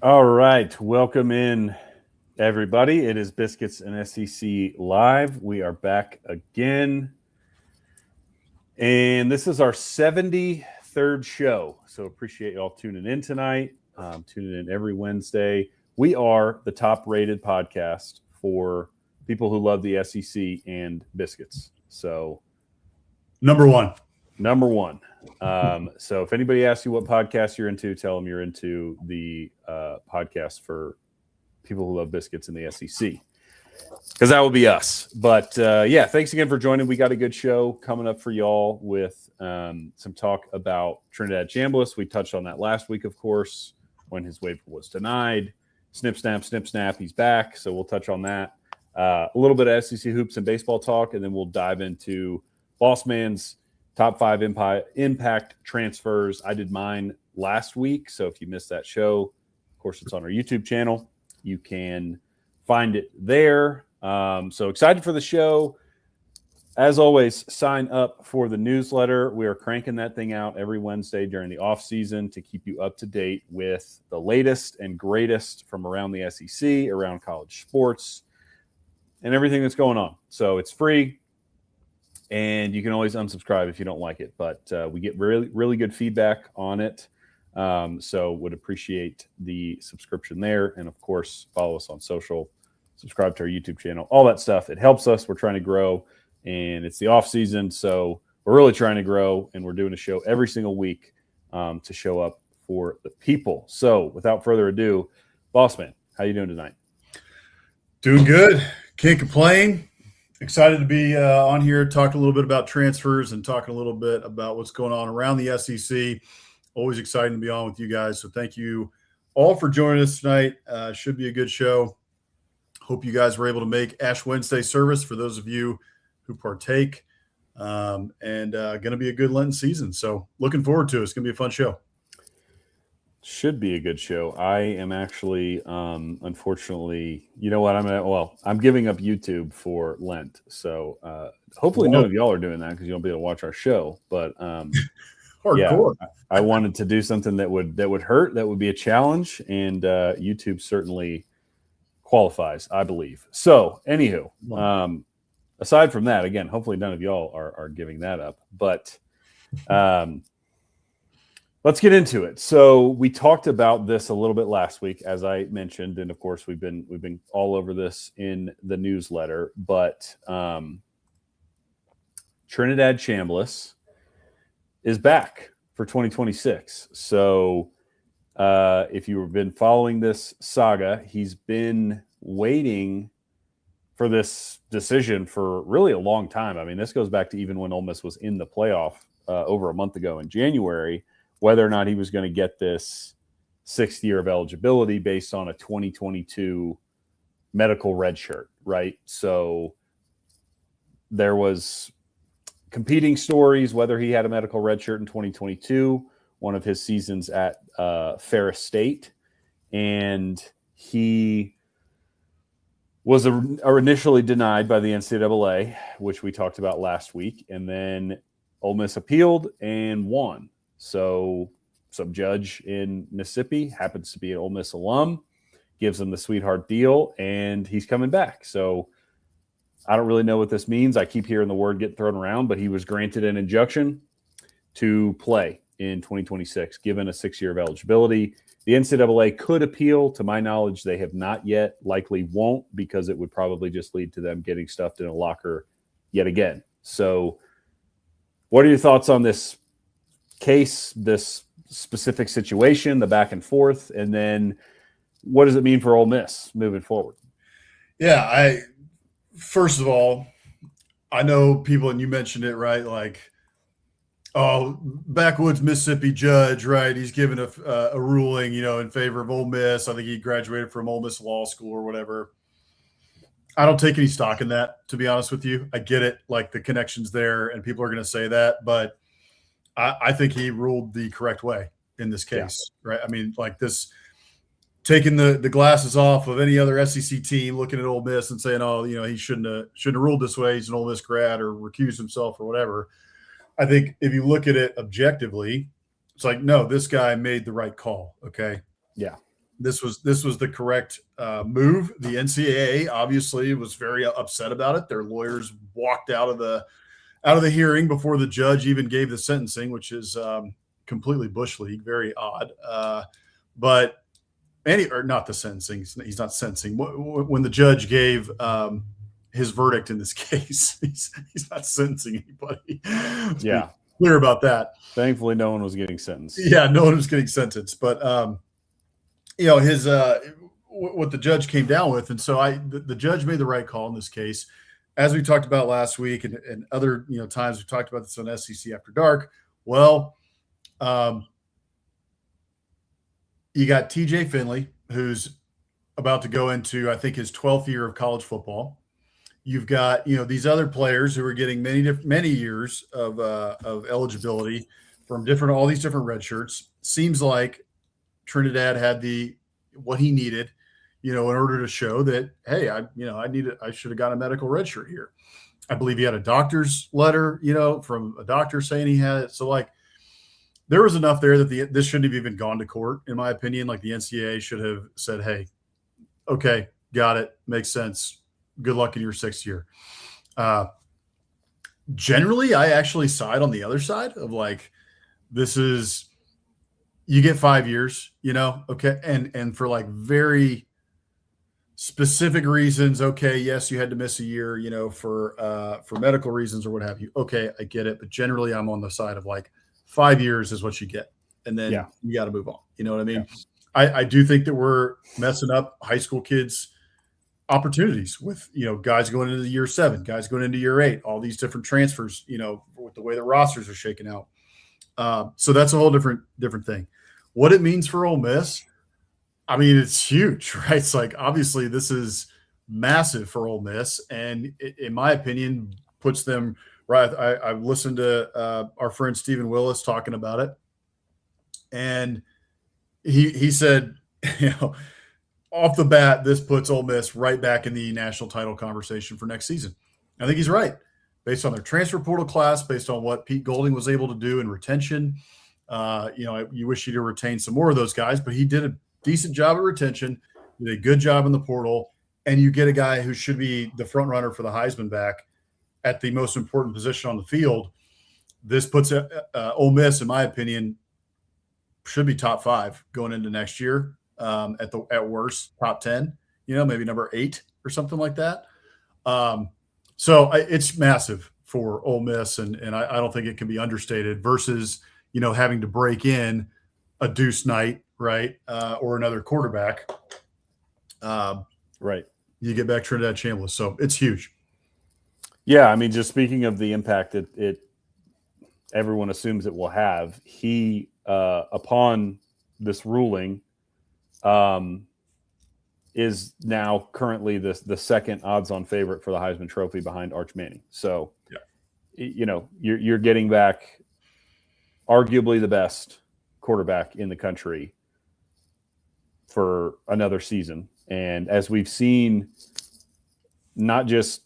All right. Welcome in, everybody. It is Biscuits and SEC Live. We are back again. And this is our 73rd show. So appreciate y'all tuning in tonight, tuning in every Wednesday. We are the top rated podcast for people who love the SEC and biscuits. So, Number one. So if anybody asks you what podcast you're into, tell them you're into the podcast for people who love biscuits in the SEC, because that will be us. But thanks again for joining. We got a good show coming up for y'all with some talk about Trinidad Chambliss. We touched on that last week, of course, when his waiver was denied. Snip, snap, he's back. So we'll touch on that. A little bit of SEC hoops and baseball talk, and then we'll dive into Bossman's top 5 impact transfers. I did mine last week, so if you missed that show, of course, it's on our YouTube channel. You can find it there. So excited for the show. As always, sign up for the newsletter. We are cranking that thing out every Wednesday during the off season to keep you up to date with the latest and greatest from around the SEC, around college sports, and everything that's going on. So it's free. And you can always unsubscribe if you don't like it, but we get really, really good feedback on it. So would appreciate the subscription there. And of course, follow us on social, subscribe to our YouTube channel, all that stuff. It helps us. We're trying to grow, and it's the off season. So we're really trying to grow, and we're doing a show every single week to show up for the people. So without further ado, Bossman, how you doing tonight? Doing good. Can't complain. Excited to be on here, talking a little bit about transfers and talking a little bit about what's going on around the SEC. Always exciting to be on with you guys. So thank you all for joining us tonight. Should be a good show. Hope you guys were able to make Ash Wednesday service for those of you who partake. And going to be a good Lenten season. So looking forward to it. It's going to be a fun show. Should be a good show. I am actually, unfortunately, you know what? I'm giving up YouTube for Lent. So hopefully none of y'all are doing that because you won't be able to watch our show. But hardcore. I wanted to do something that would hurt. That would be a challenge, and YouTube certainly qualifies, I believe. So, anywho, aside from that, again, hopefully none of y'all are giving that up. But let's get into it. So we talked about this a little bit last week, as I mentioned, and of course we've been all over this in the newsletter. But Trinidad Chambliss is back for 2026. So if you've been following this saga, he's been waiting for this decision for really a long time. I mean, this goes back to even when Ole Miss was in the playoff over a month ago in January, whether or not he was going to get this 6th year of eligibility based on a 2022 medical red shirt, right? So there was competing stories whether he had a medical red shirt in 2022, one of his seasons at Ferris State, and he was initially denied by the NCAA, which we talked about last week, and then Ole Miss appealed and won. So some judge in Mississippi happens to be an Ole Miss alum, gives him the sweetheart deal, and he's coming back. So I don't really know what this means. I keep hearing the word get thrown around, but he was granted an injunction to play in 2026, given a 6-year of eligibility. The NCAA could appeal. To my knowledge, they have not yet, likely won't, because it would probably just lead to them getting stuffed in a locker yet again. So what are your thoughts on this case, this specific situation, the back and forth, and then what does it mean for Ole Miss moving forward? Yeah, first of all, I know people, and you mentioned it, right? Like, oh, backwoods Mississippi judge, right? He's given a ruling, in favor of Ole Miss. I think he graduated from Ole Miss Law School or whatever. I don't take any stock in that, to be honest with you. I get it, like the connection's there, and people are going to say that, but I think he ruled the correct way in this case, right? I mean, like this, taking the glasses off of any other SEC team, looking at Ole Miss and saying, oh, he shouldn't have ruled this way. He's an Ole Miss grad or recused himself or whatever. I think if you look at it objectively, it's like, no, this guy made the right call. Okay. Yeah. This was the correct move. The NCAA obviously was very upset about it. Their lawyers walked out of the hearing before the judge even gave the sentencing, which is completely bush league, very odd. But or not the sentencing. He's not sentencing. When the judge gave his verdict in this case, he's not sentencing anybody. Yeah, clear about that. Thankfully, no one was getting sentenced. Yeah, no one was getting sentenced. But his what the judge came down with, and so the judge made the right call in this case, as we talked about last week and other times we talked about this on SEC After Dark. Well, you got TJ Finley, who's about to go into, I think, his 12th year of college football. You've got these other players who are getting many years of eligibility from all these different red shirts. Seems like Trinidad had what he needed, in order to show that, hey, I should have got a medical red shirt here. I believe he had a doctor's letter, from a doctor saying he had it. So there was enough there that this shouldn't have even gone to court, in my opinion. Like the NCAA should have said, hey, okay, got it, makes sense. Good luck in your 6th year. Generally, I actually side on the other side of you get 5 years, okay. And for very specific reasons. Okay. Yes. You had to miss a year, for medical reasons or what have you. Okay. I get it. But generally I'm on the side of 5 years is what you get. And then you got to move on. You know what I mean? Yeah. I do think that we're messing up high school kids' opportunities with, guys going into year 7, guys going into year 8, all these different transfers, with the way the rosters are shaking out. So that's a whole different thing. What it means for Ole Miss, I mean, it's huge, right? It's obviously this is massive for Ole Miss, and in my opinion, puts them right. I've listened to our friend Stephen Willis talking about it, and he said, off the bat, this puts Ole Miss right back in the national title conversation for next season. I think he's right, based on their transfer portal class, based on what Pete Golding was able to do in retention. You wish he'd have retained some more of those guys, but he did a decent job at retention, did a good job in the portal, and you get a guy who should be the front runner for the Heisman back at the most important position on the field. This puts Ole Miss, in my opinion, should be top 5 going into next year. At worst, top 10, maybe number 8 or something like that. So it's massive for Ole Miss, and I don't think it can be understated versus, having to break in a Deuce Knight, right, or another quarterback. Right. You get back Trinidad Chambliss. So it's huge. Yeah, I mean, just speaking of the impact that everyone assumes it will have, he, upon this ruling, is now currently the second odds-on favorite for the Heisman Trophy behind Arch Manning. So, you're getting back arguably the best quarterback in the country for another season. And as we've seen, not just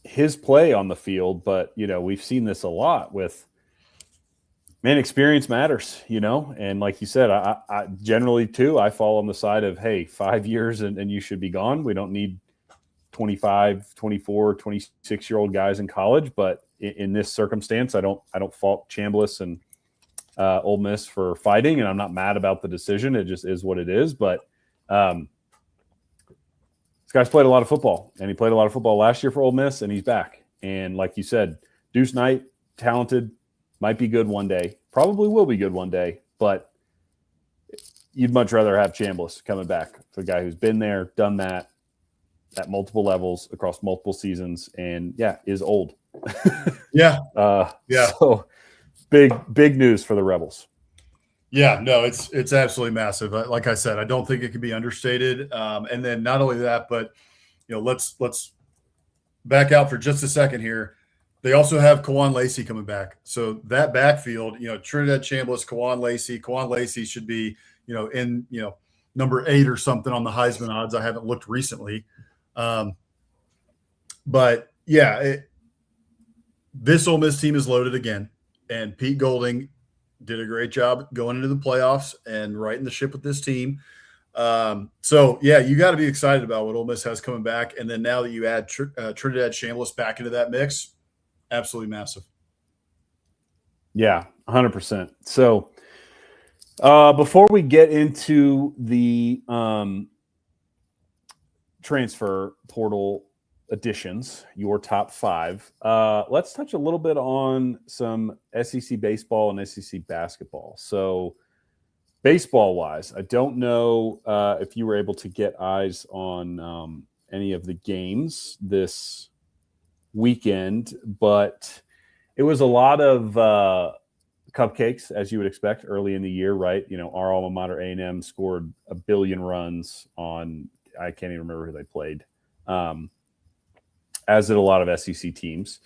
his play on the field, but, we've seen this a lot with, man, experience matters, and like you said, I generally too, I fall on the side of, hey, 5 years and you should be gone. We don't need 25, 24, 26-year-old guys in college, but in this circumstance, I don't fault Chambliss and Ole Miss for fighting, and I'm not mad about the decision. It just is what it is. But this guy's played a lot of football, and he played a lot of football last year for Ole Miss, and he's back. And like you said, Deuce Knight, talented, might be good one day, probably will be good one day, but you'd much rather have Chambliss coming back, the guy who's been there, done that at multiple levels across multiple seasons, and is old. Yeah. So big news for the Rebels. Yeah, no, it's absolutely massive. Like I said, I don't think it can be understated. And then not only that, but let's back out for just a second here. They also have Kawan Lacey coming back. So that backfield, Trinidad Chambliss, Kawan Lacey should be, in, number 8 or something on the Heisman odds. I haven't looked recently. But yeah, this Ole Miss team is loaded again, and Pete Golding did a great job going into the playoffs and righting the ship with this team. So yeah, you got to be excited about what Ole Miss has coming back. And then now that you add Trinidad Chambliss back into that mix, absolutely massive. Yeah, 100%. So before we get into the transfer portal additions, your top 5, let's touch a little bit on some SEC baseball and SEC basketball. So baseball wise, I don't know if you were able to get eyes on any of the games this weekend, but it was a lot of cupcakes, as you would expect early in the year, right? You know, our alma mater A&M scored 1 billion runs on, I can't even remember who they played, as did a lot of SEC teams.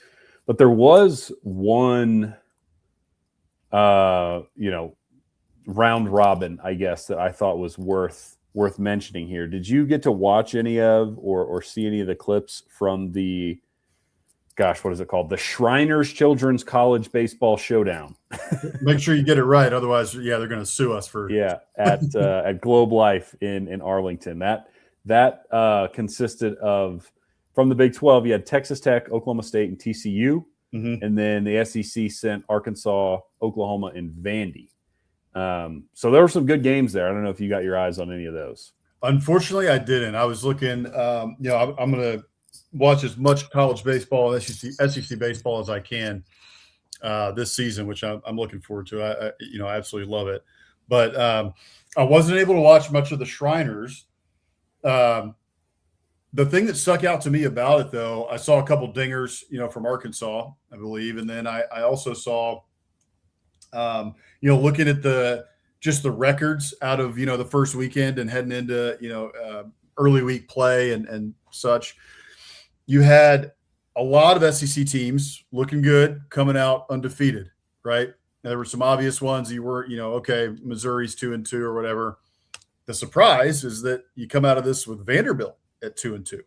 But there was one, round robin, I guess, that I thought was worth mentioning here. Did you get to watch any of or see any of the clips from the, gosh, what is it called? The Shriners Children's College Baseball Showdown. Make sure you get it right. Otherwise, yeah, they're going to sue us for. Yeah, at Globe Life in Arlington. That consisted of, from the Big 12, you had Texas Tech, Oklahoma State, and TCU. Mm-hmm. And then the SEC sent Arkansas, Oklahoma, and Vandy. So there were some good games there. I don't know if you got your eyes on any of those. Unfortunately, I didn't. I was looking, I'm going to watch as much college baseball and SEC baseball as I can this season, which I'm looking forward to. I absolutely love it. But I wasn't able to watch much of the Shriners. The thing that stuck out to me about it, though, I saw a couple dingers, from Arkansas, I believe. And then I also saw, looking at the records out of, the first weekend and heading into, early week play and such. You had a lot of SEC teams looking good, coming out undefeated, right? There were some obvious ones. You were, okay, Missouri's 2-2 or whatever. The surprise is that you come out of this with Vanderbilt at 2-2.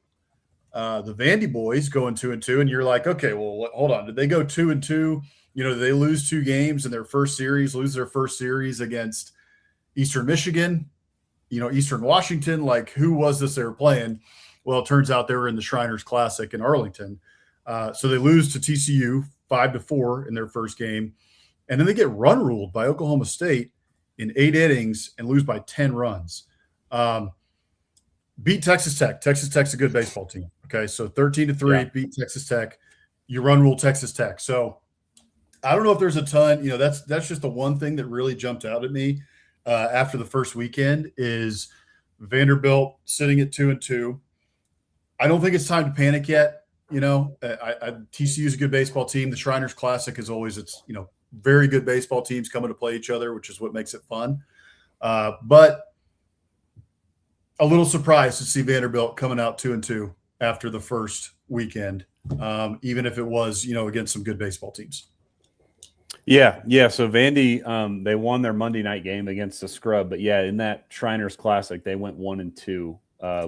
The Vandy boys going 2-2, and you're like, okay, well, hold on. Did they go 2-2? Did they lose 2 games in their first series, lose their first series against Eastern Michigan, Eastern Washington? Like, who was this they were playing? Well, it turns out they were in the Shriners Classic in Arlington. So they lose to TCU 5-4 in their first game. And then they get run ruled by Oklahoma State in 8 innings and lose by 10 runs. Beat Texas Tech. Texas Tech's a good baseball team. Okay, so 13-3, beat Texas Tech. You run rule Texas Tech. So I don't know if there's a ton. That's just the one thing that really jumped out at me after the first weekend is Vanderbilt sitting at 2-2. I don't think it's time to panic yet. TCU is a good baseball team. The Shriners Classic is always, very good baseball teams coming to play each other, which is what makes it fun. But a little surprised to see Vanderbilt coming out 2-2 after the first weekend, even if it was, against some good baseball teams. Yeah. So Vandy, they won their Monday night game against the scrub, but in that Shriners Classic, they went 1-2.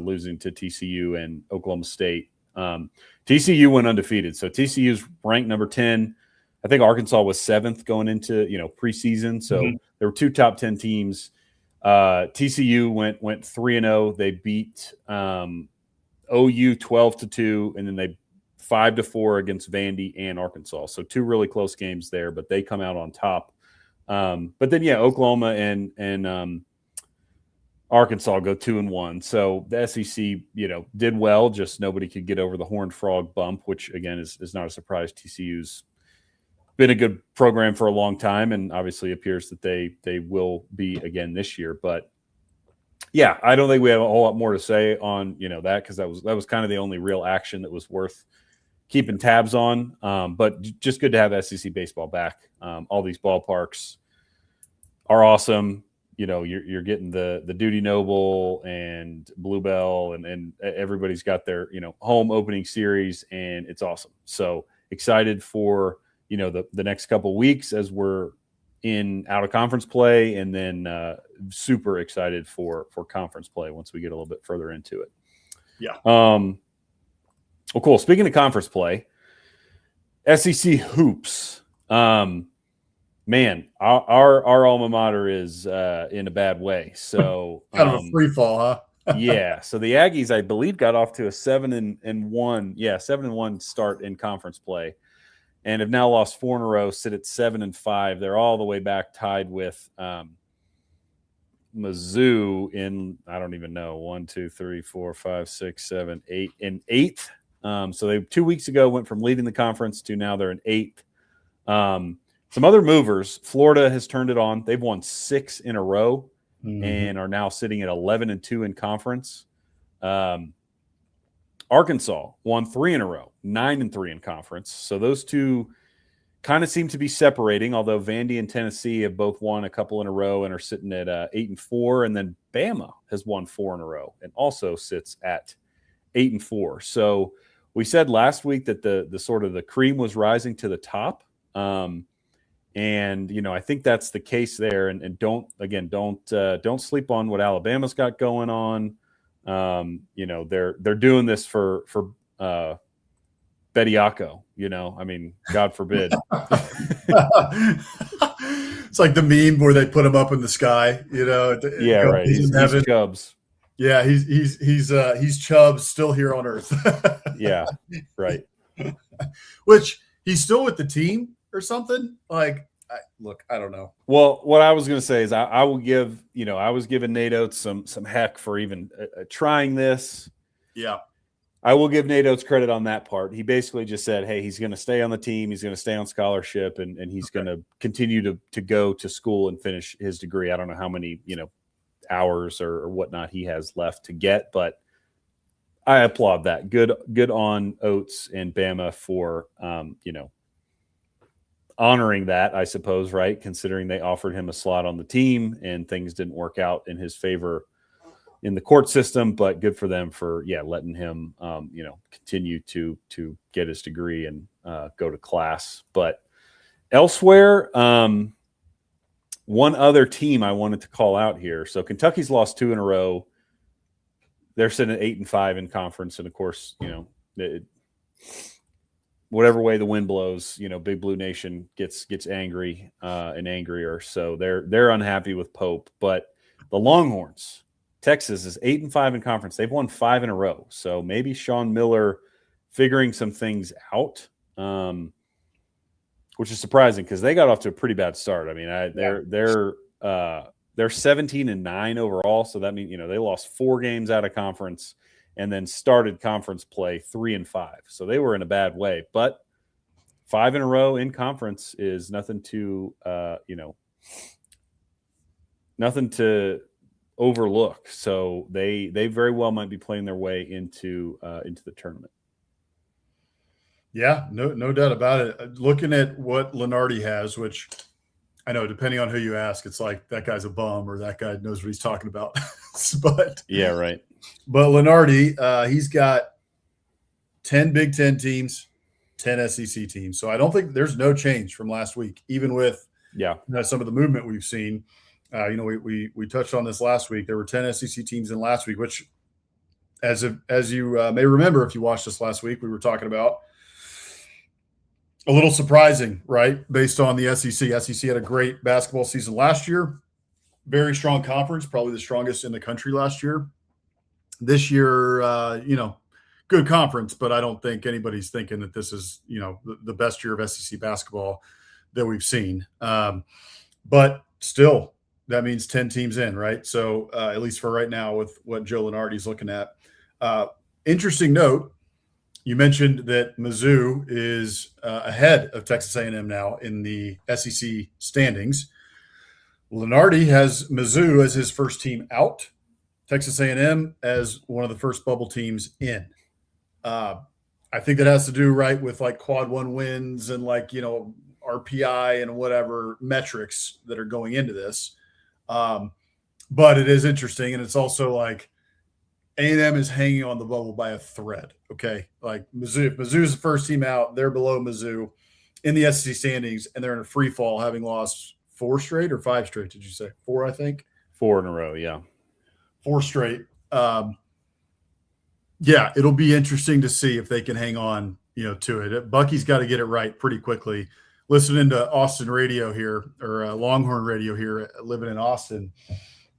Losing to TCU and Oklahoma State. TCU went undefeated. So TCU's ranked number 10. I think Arkansas was 7th going into, preseason. So there were 2 top 10 teams. TCU went 3-0. They beat OU 12-2, and then they 5-4 against Vandy and Arkansas. So 2 really close games there, but they come out on top. But then, Oklahoma and Arkansas go 2-1. So the SEC, did well, just nobody could get over the Horned Frog bump, which again is not a surprise. TCU's been a good program for a long time, and obviously appears that they will be again this year. But I don't think we have a whole lot more to say on that, because that was kind of the only real action that was worth keeping tabs on. But just good to have SEC baseball back. All these ballparks are awesome. You're getting the Duty Noble and Bluebell, and everybody's got their, home opening series, and it's awesome. So excited for, the next couple weeks as we're in out of conference play, and then super excited for conference play once we get a little bit further into it. Yeah. Well, cool. Speaking of conference play, SEC hoops. Man, our alma mater is in a bad way. So Kind of a free fall, huh? yeah. So the Aggies, I believe, got off to a 7-1. Yeah, 7-1 start in conference play, and have now lost 4 in a row. Sit at 7-5. They're all the way back, tied with Mizzou in, I don't even know, 1, 2, 3, 4, 5, 6, 7, 8 in 8th. So they 2 weeks ago went from leading the conference to now they're in 8th. Some other movers. Florida has turned it on. They've won 6 in a row and are now sitting at 11-2 in conference. Arkansas won 3 in a row, 9-3 in conference. So those two kind of seem to be separating, although Vandy and Tennessee have both won a couple in a row and are sitting at 8-4. And then Bama has won 4 in a row and also sits at 8-4. So we said last week that the sort of the cream was rising to the top. And, you know, I think that's the case there. And don't sleep on what Alabama's got going on. You know, they're doing this for Bediako, you know, I mean, God forbid. It's like the meme where they put him up in the sky, you know. Yeah, right. He's Chubbs. Yeah, he's Chubbs still here on Earth. Yeah, right. Which he's still with the team or something. Like, I don't know. Well, what I was going to say is I will give, you know, I was giving Nate Oates some heck for even trying this. Yeah. I will give Nate Oates credit on that part. He basically just said, hey, he's going to stay on the team. He's going to stay on scholarship, and he's going to continue to go to school and finish his degree. I don't know how many, you know, hours or whatnot he has left to get, but I applaud that. Good on Oates and Bama for, you know, honoring that, I suppose, right? Considering they offered him a slot on the team and things didn't work out in his favor in the court system, but good for them for, letting him, you know, continue to get his degree and go to class. But elsewhere, one other team I wanted to call out here. So Kentucky's lost 2 in a row. They're sitting at 8-5 in conference. And of course, you know, whatever way the wind blows, you know, Big Blue Nation gets angry and angrier. So they're unhappy with Pope. But the Longhorns, Texas, is 8-5 in conference. They've won 5 in a row. So maybe Sean Miller figuring some things out, which is surprising because they got off to a pretty bad start. I mean, they're 17-9 overall. So that means, you know, they lost 4 games out of conference and then started conference play 3-5. So they were in a bad way. But 5 in a row in conference is nothing to, you know, nothing to overlook. So they very well might be playing their way into the tournament. Yeah, no doubt about it. Looking at what Lenardi has, which I know depending on who you ask, it's like that guy's a bum or that guy knows what he's talking about. But yeah, right. But Lenardi, he's got 10 Big Ten teams, 10 SEC teams. So I don't think there's no change from last week, even with some of the movement we've seen. You know, we touched on this last week. There were 10 SEC teams in last week, which, as you may remember, if you watched us last week, we were talking about a little surprising, right? Based on the SEC. SEC had a great basketball season last year, very strong conference, probably the strongest in the country last year. This year, you know, good conference, but I don't think anybody's thinking that this is, you know, the best year of SEC basketball that we've seen. But still, that means 10 teams in, right? So at least for right now with what Joe Lenardi's looking at. Interesting note, you mentioned that Mizzou is ahead of Texas A&M now in the SEC standings. Lenardi has Mizzou as his first team out, Texas A&M as one of the first bubble teams in. I think that has to do, right, with like quad 1 wins and like, you know, RPI and whatever metrics that are going into this. But it is interesting. And it's also like A&M is hanging on the bubble by a thread. Okay. Like Mizzou, if Mizzou's the first team out, they're below Mizzou in the SEC standings and they're in a free fall, having lost 4 straight or 5 straight. Did you say 4? I think 4 in a row. Yeah. 4 straight. Yeah, it'll be interesting to see if they can hang on, you know, to it. Bucky's got to get it right pretty quickly. listening to Austin radio here, or Longhorn radio here, living in Austin,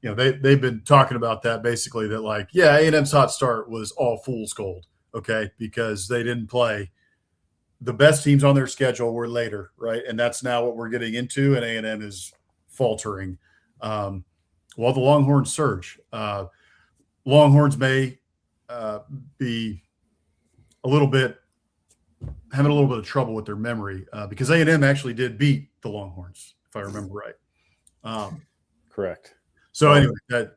they've been talking about that basically, that like, yeah, A&M's hot start was all fool's gold, okay, because they didn't play. The best teams on their schedule were later, right? And that's now what we're getting into, and A&M is faltering. While the Longhorns surge. Longhorns may be having a little bit of trouble with their memory because A&M actually did beat the Longhorns, if I remember right. Correct. So anyway, that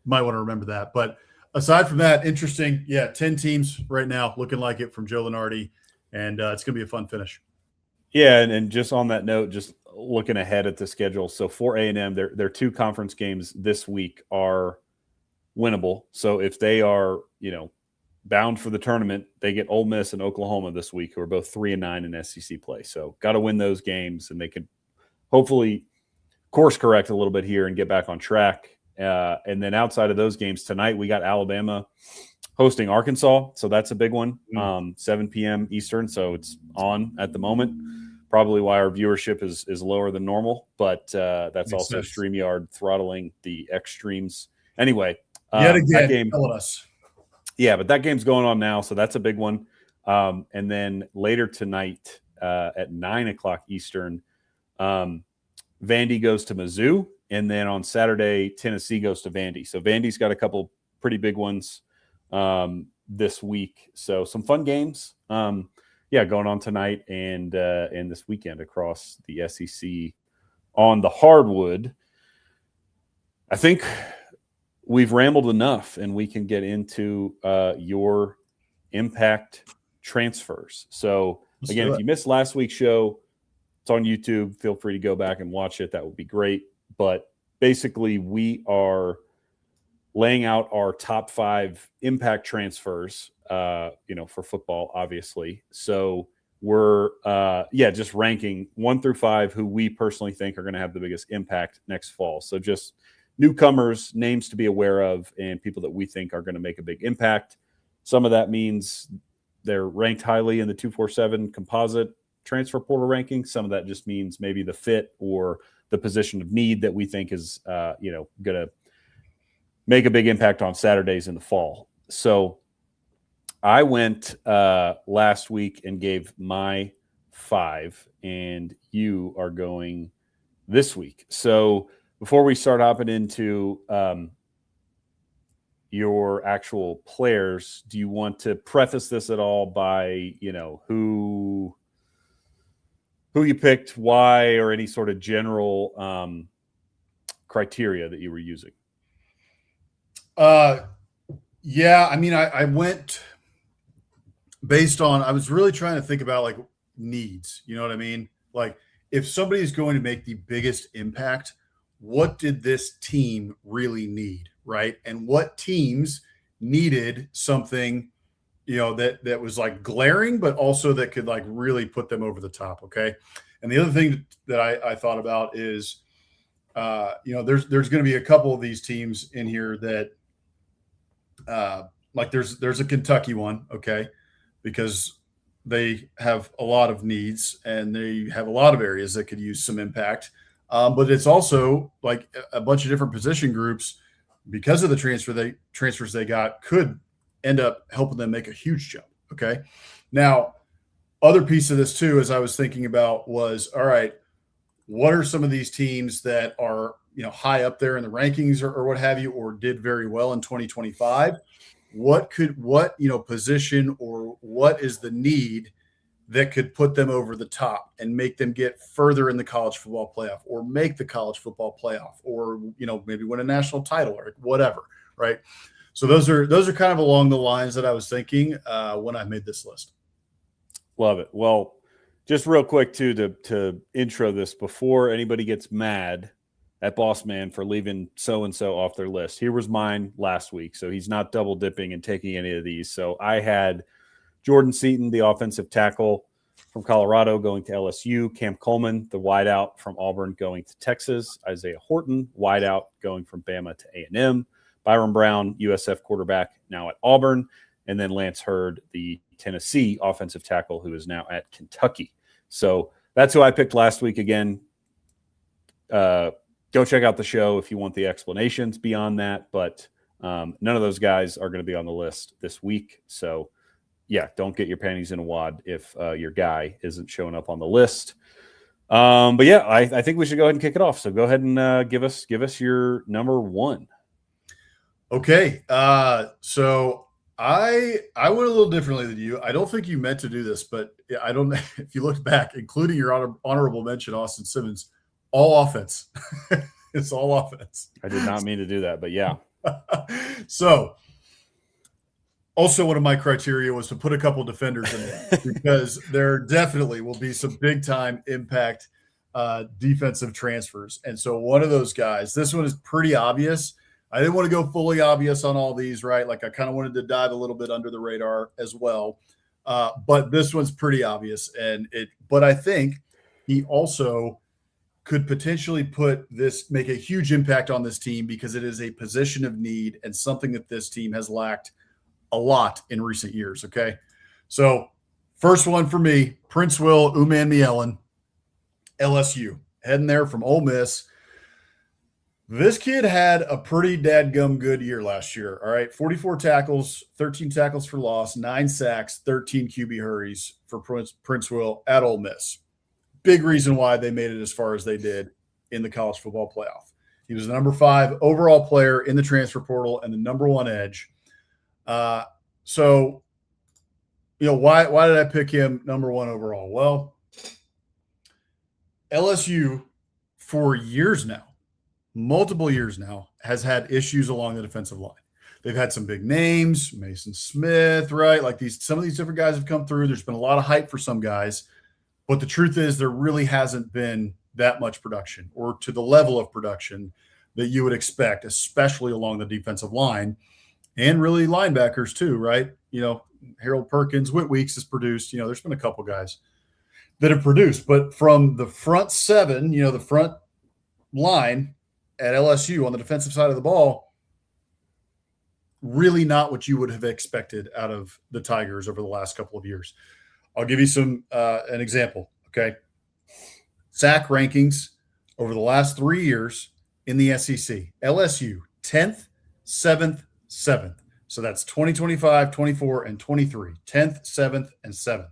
might want to remember that. But aside from that, interesting. Yeah, 10 teams right now looking like it from Joe Lunardi, and it's going to be a fun finish. Yeah, and just on that note, just looking ahead at the schedule. So for A&M, their 2 conference games this week are winnable. So if they are, bound for the tournament, they get Ole Miss and Oklahoma this week, who are both 3-9 in SEC play. So got to win those games, and they can hopefully course correct a little bit here and get back on track. And then outside of those games tonight, we got Alabama hosting Arkansas. So that's a big one, 7 p.m. Eastern. So it's on at the moment. Probably why our viewership is lower than normal, but that's makes also sense. StreamYard throttling the extremes. Anyway, yet again, that game, telling us. Yeah, but that game's going on now, so that's a big one. And then later tonight at 9 o'clock Eastern, Vandy goes to Mizzou, and then on Saturday, Tennessee goes to Vandy. So Vandy's got a couple pretty big ones this week. So some fun games, going on tonight and this weekend across the SEC on the hardwood. I think we've rambled enough, and we can get into your impact transfers. So again, if you missed last week's show, it's on YouTube. Feel free to go back and watch it. That would be great. But basically, we are laying out our top 5 impact transfers, for football, obviously. So we're, just ranking 1 through 5 who we personally think are going to have the biggest impact next fall. So just newcomers, names to be aware of, and people that we think are going to make a big impact. Some of that means they're ranked highly in the 247 composite transfer portal ranking. Some of that just means maybe the fit or the position of need that we think is, going to make a big impact on Saturdays in the fall. So I went last week and gave my 5, and you are going this week. So before we start hopping into your actual players, do you want to preface this at all by, who you picked, why, or any sort of general criteria that you were using? Yeah, I mean, I went based on, I was really trying to think about like needs, you know what I mean? Like if somebody's going to make the biggest impact, what did this team really need, right? And what teams needed something, that was like glaring, but also that could like really put them over the top, okay? And the other thing that I thought about is, there's going to be a couple of these teams in here that, like there's a Kentucky one, okay, because they have a lot of needs and they have a lot of areas that could use some impact. But it's also like a bunch of different position groups, because of the transfers they got, could end up helping them make a huge jump. Okay. Now, other piece of this too, as I was thinking about, was, all right, what are some of these teams that are, high up there in the rankings or what have you, or did very well in 2025? What position or what is the need that could put them over the top and make them get further in the college football playoff, or make the college football playoff, or, maybe win a national title or whatever. Right. So those are kind of along the lines that I was thinking when I made this list. Love it. Well, just real quick too, to intro this before anybody gets mad at Bossman for leaving so-and-so off their list. Here was mine last week. So he's not double dipping and taking any of these. So I had Jordan Seaton, the offensive tackle from Colorado, going to LSU. Cam Coleman, the wideout from Auburn, going to Texas. Isaiah Horton, wideout, going from Bama to A&M. Byron Brown, USF quarterback, now at Auburn. And then Lance Hurd, the Tennessee offensive tackle, who is now at Kentucky. So that's who I picked last week. Again, go check out the show if you want the explanations beyond that. But none of those guys are going to be on the list this week. So, yeah, don't get your panties in a wad if your guy isn't showing up on the list. But yeah, I think we should go ahead and kick it off. So go ahead and give us your number one. Okay. So I went a little differently than you. I don't think you meant to do this, but I don't know if you look back, including your honorable mention, Austin Simmons, all offense. It's all offense. I did not mean to do that, but yeah. So also one of my criteria was to put a couple defenders in there because there definitely will be some big time impact defensive transfers. And so one of those guys, this one is pretty obvious. I didn't want to go fully obvious on all these, right? Like I kind of wanted to dive a little bit under the radar as well. But this one's pretty obvious. But I think he also could potentially make a huge impact on this team because it is a position of need and something that this team has lacked a lot in recent years. Okay. So first one for me, Prince Will Umanmielen, LSU, heading there from Ole Miss. This kid had a pretty dadgum good year last year. All right. 44 tackles, 13 tackles for loss, 9 sacks, 13 QB hurries for Prince Will at Ole Miss. Big reason why they made it as far as they did in the college football playoff. He was the number 5 overall player in the transfer portal and the number 1 edge. So, why did I pick him number 1 overall? Well, LSU for years now, multiple years now, has had issues along the defensive line. They've had some big names, Mason Smith, right? Like some of these different guys have come through. There's been a lot of hype for some guys, but the truth is there really hasn't been that much production or to the level of production that you would expect, especially along the defensive line and really linebackers too, right? Harold Perkins, Whit Weeks has produced, there's been a couple guys that have produced, but from the front 7, the front line at LSU on the defensive side of the ball, really not what you would have expected out of the Tigers over the last couple of years. I'll give you an example. Okay. Sack rankings over the last 3 years in the SEC, LSU 10th, 7th, 7th. So that's 2025, 24, and 23, 10th, 7th, and 7th.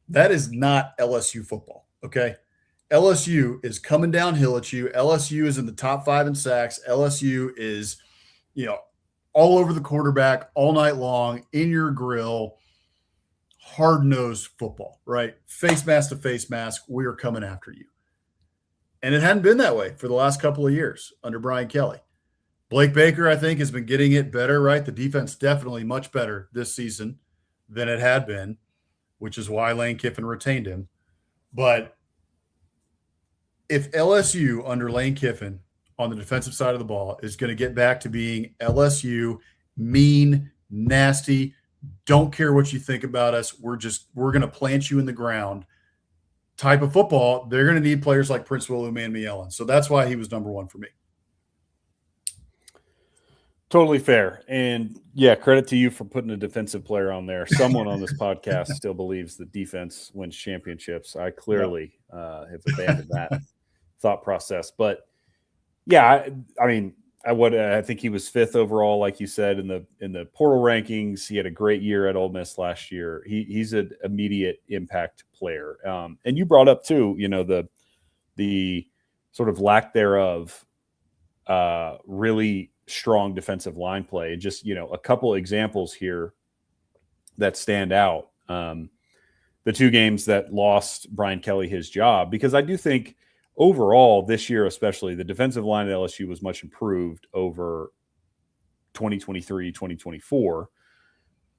That is not LSU football. Okay. LSU is coming downhill at you. LSU is in the top 5 in sacks. LSU is, all over the quarterback all night long, in your grill, hard-nosed football, right? Face mask to face mask, we are coming after you. And it hadn't been that way for the last couple of years under Brian Kelly. Blake Baker, I think, has been getting it better, right? The defense definitely much better this season than it had been, which is why Lane Kiffin retained him. But if LSU under Lane Kiffin on the defensive side of the ball is going to get back to being LSU, mean, nasty, don't care what you think about us, we're going to plant you in the ground type of football, they're going to need players like Prince Will Umanmielen. So that's why he was number 1 for me. Totally fair. And yeah, credit to you for putting a defensive player on there. Someone on this podcast still believes that defense wins championships. I clearly have abandoned that thought process. But yeah, I think he was 5th overall, like you said, in the portal rankings. He had a great year at Ole Miss last year. He's an immediate impact player. And you brought up too, the sort of lack thereof, really strong defensive line play. Just, a couple examples here that stand out. The 2 games that lost Brian Kelly his job, because I do think overall this year, especially the defensive line at LSU was much improved over 2023, 2024.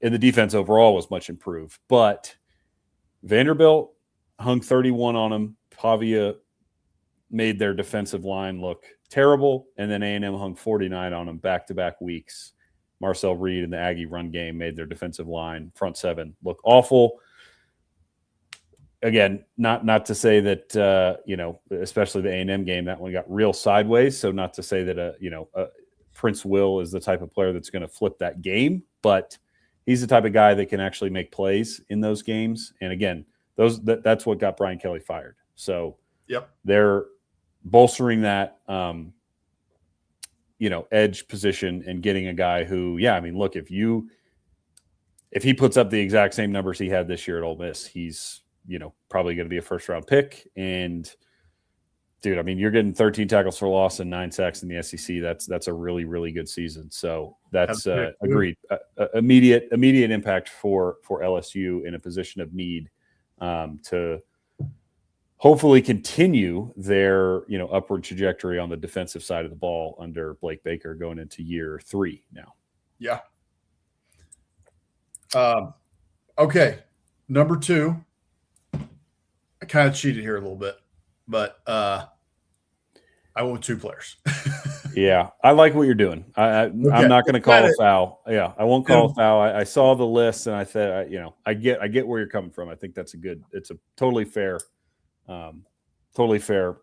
And the defense overall was much improved, but Vanderbilt hung 31 on him. Pavia made their defensive line look terrible, and then A&M hung 49 on them back-to-back weeks. Marcel Reed and the Aggie run game made their defensive line, front 7, look awful. Again, not to say that, especially the A&M game, that one got real sideways, so not to say that, Prince Will is the type of player that's going to flip that game, but he's the type of guy that can actually make plays in those games. And again, That's what got Brian Kelly fired. So Yep. they're bolstering that, edge position and getting a guy who, look, if he puts up the exact same numbers he had this year at Ole Miss, he's, probably going to be a first-round pick. And, dude, you're getting 13 tackles for loss and 9 sacks in the SEC. That's a really, really good season. So that's agreed. Immediate impact for LSU in a position of need to hopefully continue their upward trajectory on the defensive side of the ball under Blake Baker going into year 3 now. Yeah. Okay. Number 2. I kind of cheated here a little bit, but I went with 2 players. Yeah, I like what you're doing. I'm not going to call a foul. Yeah, I won't call a foul. I saw the list and I thought, I get where you're coming from. I think it's a totally fair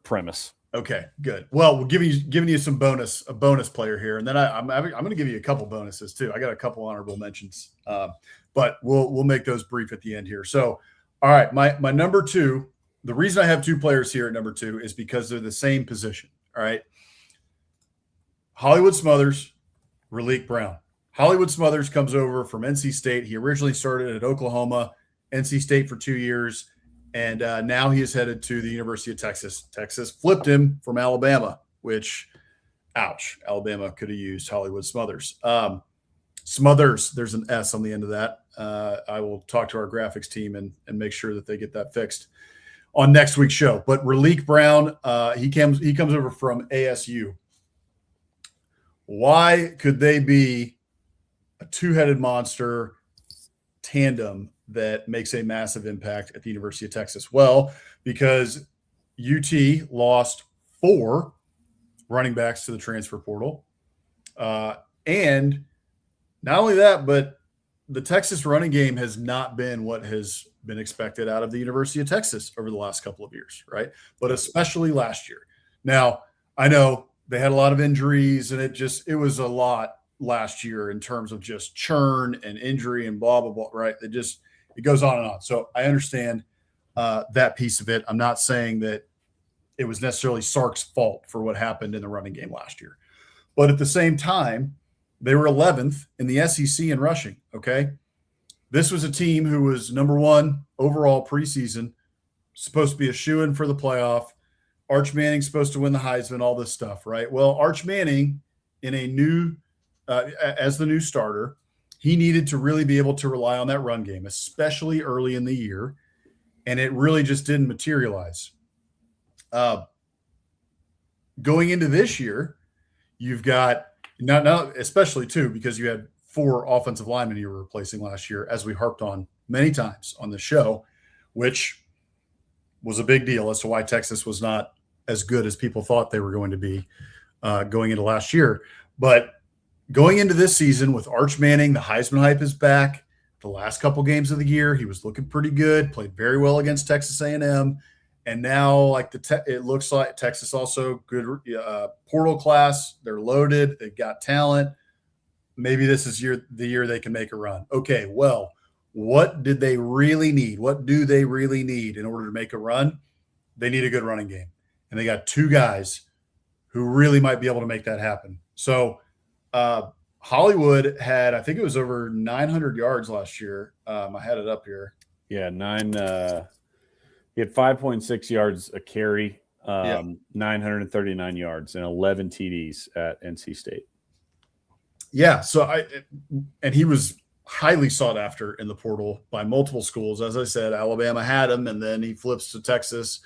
premise. Okay, good. Well, we're giving you a bonus player here, and then I'm going to give you a couple bonuses too. I got a couple honorable mentions, but we'll make those brief at the end here. So, all right, my number 2. The reason I have 2 players here at number 2 is because they're the same position. All right, Hollywood Smothers, Raleek Brown. Hollywood Smothers comes over from NC State. He originally started at Oklahoma, NC State for 2 years. And now he is headed to the University of Texas. Texas flipped him from Alabama, which, ouch, Alabama could have used Hollywood Smothers. Smothers, there's an S on the end of that. I will talk to our graphics team and make sure that they get that fixed on next week's show. But Raleek Brown, he comes over from ASU. Why could they be a 2-headed monster tandem that makes a massive impact at the University of Texas? Well, because UT lost 4 running backs to the transfer portal. And not only that, but the Texas running game has not been what has been expected out of the University of Texas over the last couple of years, right? But especially last year. Now, I know they had a lot of injuries and it was a lot last year in terms of just churn and injury and blah, blah, blah, right? It goes on and on. So I understand that piece of it. I'm not saying that it was necessarily Sark's fault for what happened in the running game last year. But at the same time, they were 11th in the SEC in rushing, okay? This was a team who was number 1 overall preseason, supposed to be a shoo-in for the playoff. Arch Manning's supposed to win the Heisman, all this stuff, right? Well, Arch Manning, in a new as the new starter, he needed to really be able to rely on that run game, especially early in the year, and it really just didn't materialize. Going into this year, you've got now especially too, because you had 4 offensive linemen you were replacing last year, as we harped on many times on the show, which was a big deal as to why Texas was not as good as people thought they were going to be going into last year. But going into this season with Arch Manning, the Heisman hype is back. The last couple games of the year, he was looking pretty good, played very well against Texas A&M. And now, it looks like Texas also good portal class. They're loaded. They've got talent. Maybe this is the year they can make a run. Okay, well, what did they really need? What do they really need in order to make a run? They need a good running game. And they got 2 guys who really might be able to make that happen. So Hollywood had, I think it was over 900 yards last year. I had it up here. Yeah, he had 5.6 yards a carry, 939 yards, and 11 TDs at NC State. Yeah, so and he was highly sought after in the portal by multiple schools. As I said, Alabama had him, and then he flips to Texas,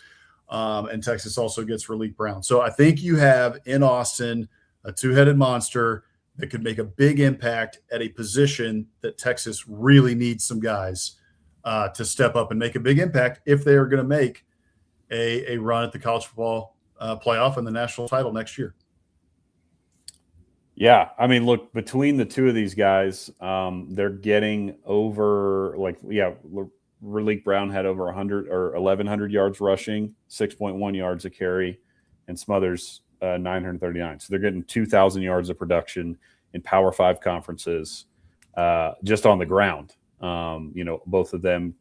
and Texas also gets Raleek Brown. So I think you have in Austin a 2-headed monster that could make a big impact at a position that Texas really needs some guys to step up and make a big impact if they are going to make a run at the college football playoff and the national title next year. Yeah, look, between the 2 of these guys, they're getting over Raleek Brown had over 100 or 1,100 yards rushing, 6.1 yards a carry, and Smothers 939. So they're getting 2,000 yards of production in Power 5 conferences just on the ground. Both of them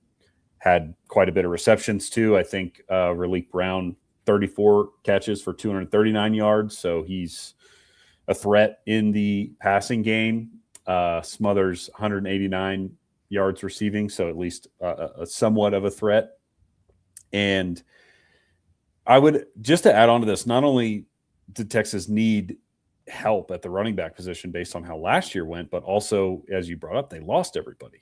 had quite a bit of receptions too. I think Raleek Brown, 34 catches for 239 yards. So he's a threat in the passing game. Smothers, 189 yards receiving. So at least a somewhat of a threat. And I would, just to add on to this, not only did Texas need help at the running back position based on how last year went, but also, as you brought up, they lost everybody,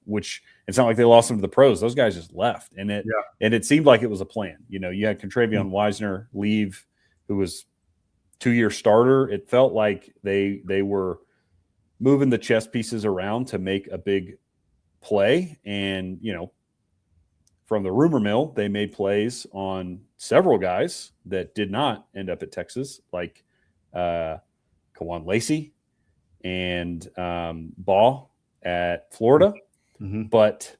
which it's not like they lost them to the pros. Those guys just left. And it seemed like it was a plan. You had Contravion Wisner leave, who was 2-year starter. It felt like they were moving the chess pieces around to make a big play. And, from the rumor mill, they made plays on several guys that did not end up at Texas, like Kawan Lacey and Ball at Florida. Mm-hmm. But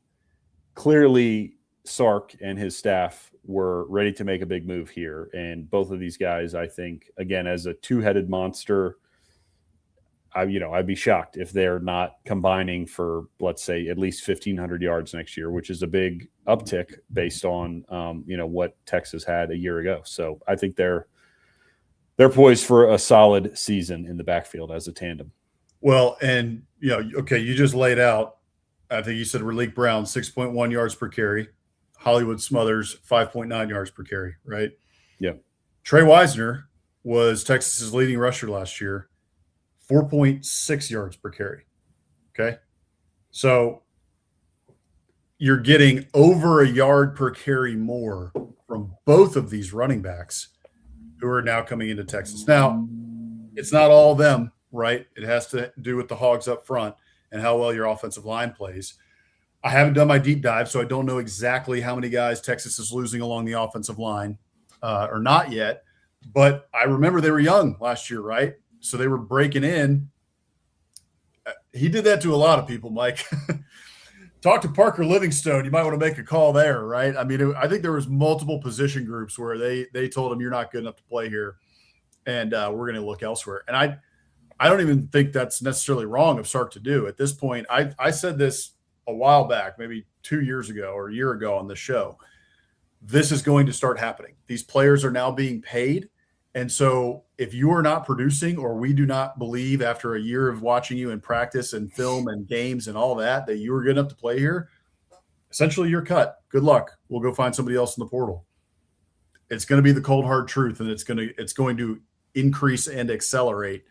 clearly Sark and his staff were ready to make a big move here. And both of these guys, I think, again, as a two-headed monster, I'd be shocked if they're not combining for, let's say, at least 1,500 yards next year, which is a big uptick based on, what Texas had a year ago. So I think they're poised for a solid season in the backfield as a tandem. Well, and, okay, you just laid out, I think you said Raleek Brown, 6.1 yards per carry. Hollywood Smothers, 5.9 yards per carry, right? Yeah. Trey Wisner was Texas's leading rusher last year, 4.6 yards per carry. Okay. So you're getting over a yard per carry more from both of these running backs who are now coming into Texas. Now, it's not all of them, right? It has to do with the Hogs up front and how well your offensive line plays. I haven't done my deep dive, so I don't know exactly how many guys Texas is losing along the offensive line or not yet. But I remember they were young last year, right? So they were breaking in. He did that to a lot of people, Mike. Talk to Parker Livingstone. You might want to make a call there, right? I mean, I think there was multiple position groups where they told him, you're not good enough to play here, and we're going to look elsewhere. And I don't even think that's necessarily wrong of Sark to do. At this point, I said this a while back, maybe 2 years ago or a year ago on the show. This is going to start happening. These players are now being paid. And so if you are not producing, or we do not believe after a year of watching you in practice and film and games and all that you are good enough to play here, essentially you're cut. Good luck. We'll go find somebody else in the portal. It's going to be the cold, hard truth, and it's going to increase and accelerate.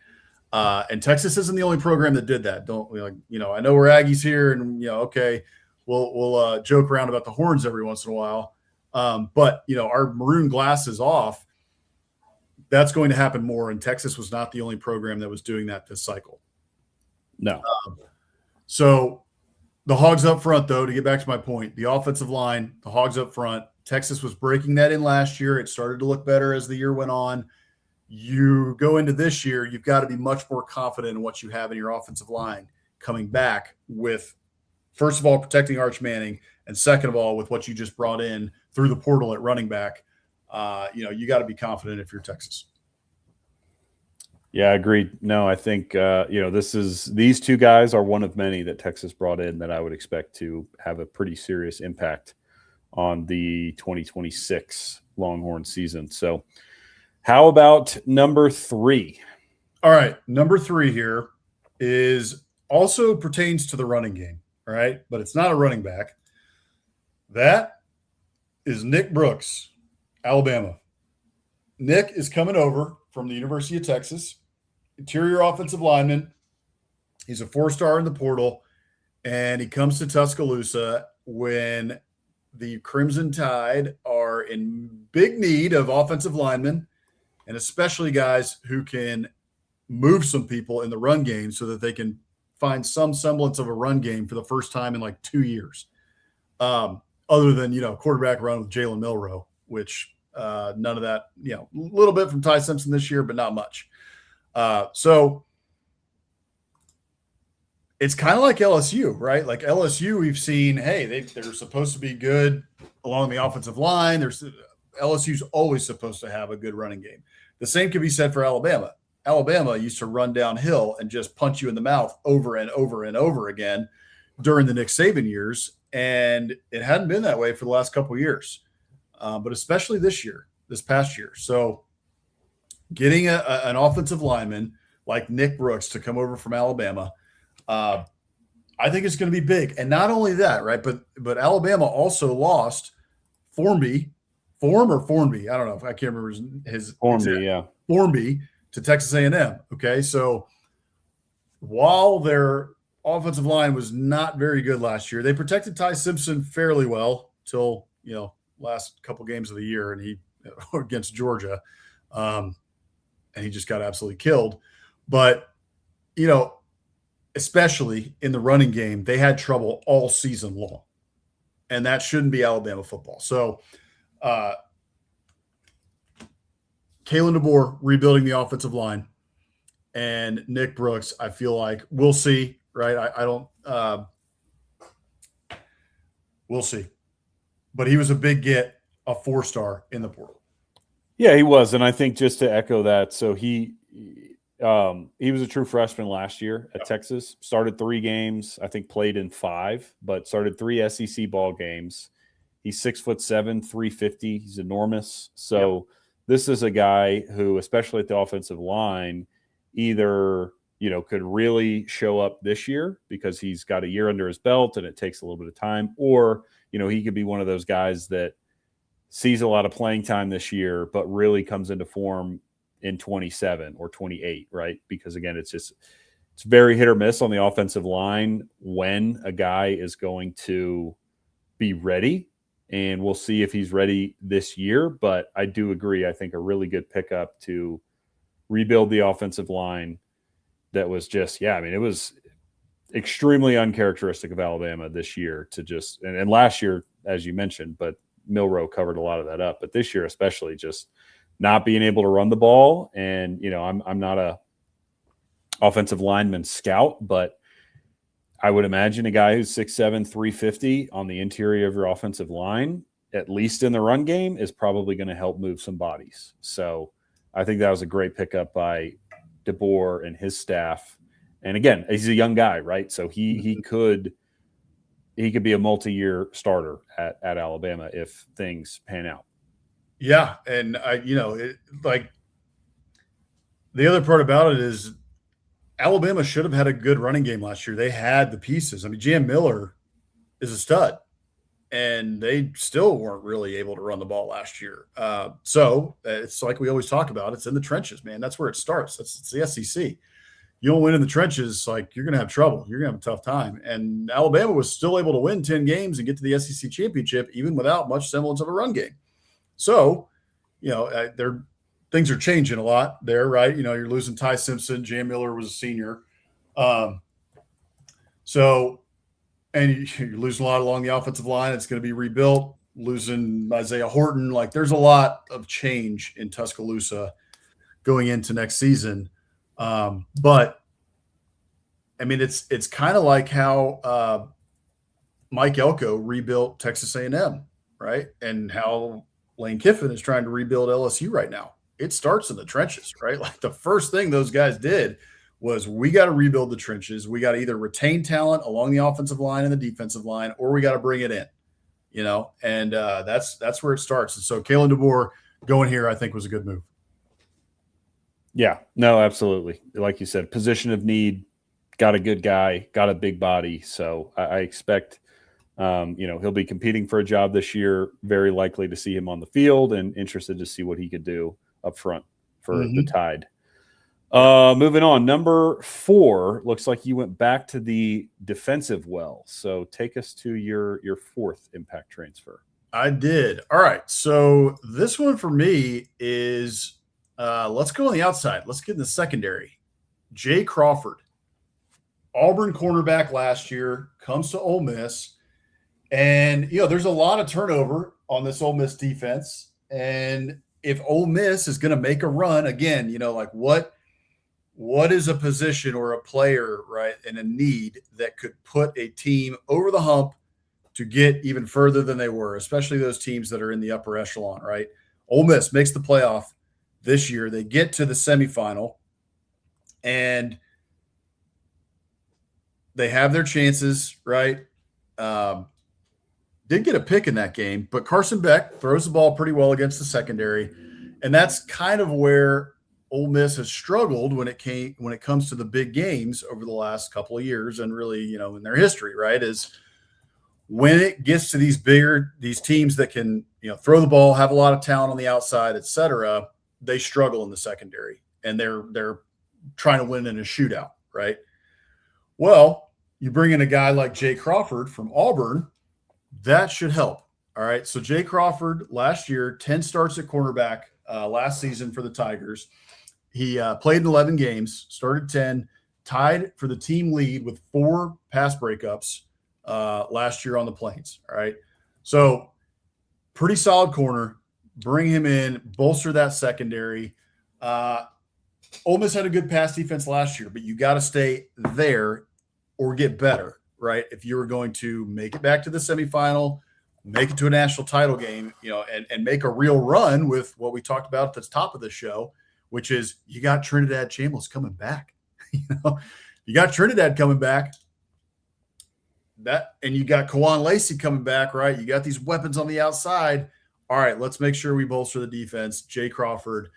And Texas isn't the only program that did that. I know we're Aggies here, and okay, we'll joke around about the horns every once in a while. But our maroon glasses off. That's going to happen more, and Texas was not the only program that was doing that this cycle. No. So the Hogs up front, though, to get back to my point, the offensive line, the Hogs up front, Texas was breaking that in last year. It started to look better as the year went on. You go into this year, you've got to be much more confident in what you have in your offensive line coming back with, first of all, protecting Arch Manning, and second of all, with what you just brought in through the portal at running back. You got to be confident if you're Texas. Yeah, agreed. No, I think, these two guys are one of many that Texas brought in that I would expect to have a pretty serious impact on the 2026 Longhorn season. So how about number 3? All right. Number 3 here is also pertains to the running game. All right. But it's not a running back. That is Nick Brooks, Alabama. Nick is coming over from the University of Texas, interior offensive lineman. He's a 4-star in the portal, and he comes to Tuscaloosa when the Crimson Tide are in big need of offensive linemen, and especially guys who can move some people in the run game so that they can find some semblance of a run game for the first time in like 2 years. Other than, quarterback run with Jalen Milroe, which none of that, a little bit from Ty Simpson this year, but not much. So it's kind of like LSU, right? Like LSU, we've seen, hey, they're supposed to be good along the offensive line. LSU's always supposed to have a good running game. The same can be said for Alabama. Alabama used to run downhill and just punch you in the mouth over and over and over again during the Nick Saban years. and it hadn't been that way for the last couple of years, but especially this past year. So getting an offensive lineman like Nick Brooks to come over from Alabama, I think it's going to be big. And not only that, right, but Alabama also lost Formby. I don't know if I can't remember his Formby, yeah. Formby to Texas A&M. Okay, so while their offensive line was not very good last year, they protected Ty Simpson fairly well till last couple games of the year, and he against Georgia, and he just got absolutely killed. But especially in the running game, they had trouble all season long, and that shouldn't be Alabama football. So. Kalen DeBoer rebuilding the offensive line, and Nick Brooks, I feel like we'll see, right? I don't we'll see. But he was a big get, a 4-star in the portal. Yeah, he was. And I think just to echo that, so he was a true freshman last year at Texas, started 3 games, I think played in 5, but started 3 SEC ball games. He's 6'7", 350. He's enormous. So this is a guy who, especially at the offensive line, either could really show up this year because he's got a year under his belt and it takes a little bit of time, or he could be one of those guys that sees a lot of playing time this year, but really comes into form in 27 or 28, right? Because again, it's very hit or miss on the offensive line when a guy is going to be ready. And we'll see if he's ready this year. But I do agree. I think a really good pickup to rebuild the offensive line that was just, it was extremely uncharacteristic of Alabama this year to just, and last year, as you mentioned, but Milroe covered a lot of that up. But this year, especially, just not being able to run the ball. And, I'm not a offensive lineman scout, but I would imagine a guy who's 6'7", 350 on the interior of your offensive line, at least in the run game, is probably going to help move some bodies. So I think that was a great pickup by DeBoer and his staff. And again, he's a young guy, right? So he could be a multi-year starter at Alabama if things pan out. Yeah, and the other part about it is Alabama should have had a good running game last year. They had the pieces. I mean, Jam Miller is a stud, and they still weren't really able to run the ball last year. So it's like we always talk about. It's in the trenches, man. That's where it starts. It's the SEC. You don't win in the trenches, like you're going to have trouble. You're going to have a tough time. And Alabama was still able to win 10 games and get to the SEC championship even without much semblance of a run game. So, things are changing a lot there, right? You're losing Ty Simpson. Jam Miller was a senior. And you're losing a lot along the offensive line. It's going to be rebuilt, losing Isaiah Horton. Like, there's a lot of change in Tuscaloosa going into next season. But, I mean, it's kind of like how Mike Elko rebuilt Texas A&M, right? And how Lane Kiffin is trying to rebuild LSU right now. It starts in the trenches, right? Like the first thing those guys did was we got to rebuild the trenches. We got to either retain talent along the offensive line and the defensive line, or we got to bring it in, and that's where it starts. And so Kalen DeBoer going here, I think, was a good move. Yeah, no, absolutely. Like you said, position of need, got a good guy, got a big body. So I expect, he'll be competing for a job this year, very likely to see him on the field, and interested to see what he could do up front for the Tide. Moving on, number 4, looks like you went back to the defensive well. So take us to your 4th impact transfer. I did. All right. So this one for me is let's go on the outside. Let's get in the secondary. Jay Crawford, Auburn cornerback last year, comes to Ole Miss. And, there's a lot of turnover on this Ole Miss defense. And if Ole Miss is going to make a run again, what is a position or a player, right, and a need that could put a team over the hump to get even further than they were, especially those teams that are in the upper echelon, right? Ole Miss makes the playoff this year. They get to the semifinal, and they have their chances, right? did get a pick in that game, but Carson Beck throws the ball pretty well against the secondary. And that's kind of where Ole Miss has struggled when it comes to the big games over the last couple of years and really, in their history, right? Is when it gets to these teams that can, throw the ball, have a lot of talent on the outside, et cetera, they struggle in the secondary and they're trying to win in a shootout, right? Well, you bring in a guy like Jay Crawford from Auburn, that should help. All right. So Jay Crawford last year, 10 starts at cornerback last season for the Tigers. He played in 11 games, started 10, tied for the team lead with 4 pass breakups last year on the Plains. All right. So pretty solid corner. Bring him in, bolster that secondary. Ole Miss had a good pass defense last year, but you got to stay there or get better, right? If you were going to make it back to the semifinal, make it to a national title game, and make a real run with what we talked about at the top of the show, which is you got Trinidad Chambliss coming back. You got Trinidad coming back. And you got Kawan Lacey coming back, right? You got these weapons on the outside. All right, let's make sure we bolster the defense. Jay Crawford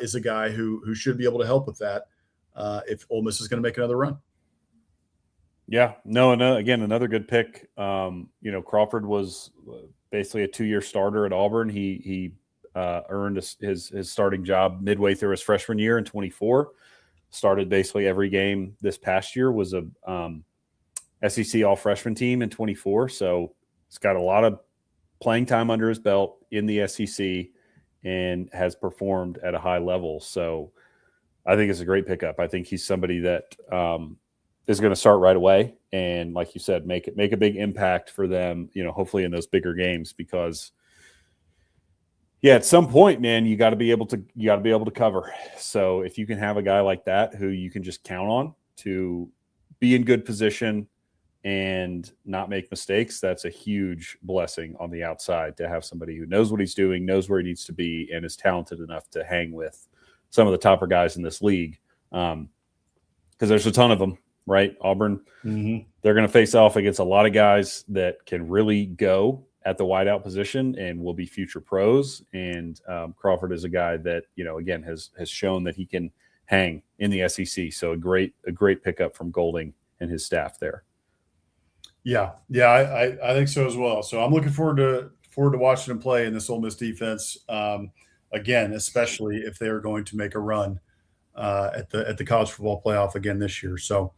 is a guy who should be able to help with that if Ole Miss is going to make another run. Yeah, no, again, another good pick. Crawford was basically a 2-year starter at Auburn. He earned his starting job midway through his freshman year in 24. Started basically every game this past year. Was a SEC all-freshman team in 24. So he's got a lot of playing time under his belt in the SEC and has performed at a high level. So I think it's a great pickup. I think he's somebody that is going to start right away. And like you said, make a big impact for them, hopefully in those bigger games, because at some point, man, you got to be able to cover. So if you can have a guy like that who you can just count on to be in good position and not make mistakes, that's a huge blessing on the outside to have somebody who knows what he's doing, knows where he needs to be, and is talented enough to hang with some of the topper guys in this league. Because there's a ton of them, right? Auburn, they're going to face off against a lot of guys that can really go at the wideout position and will be future pros. And Crawford is a guy that, again, has shown that he can hang in the SEC. So a great pickup from Golding and his staff there. Yeah, I think so as well. So I'm looking forward to watching him play in this Ole Miss defense again, especially if they are going to make a run at the college football playoff again this year. So,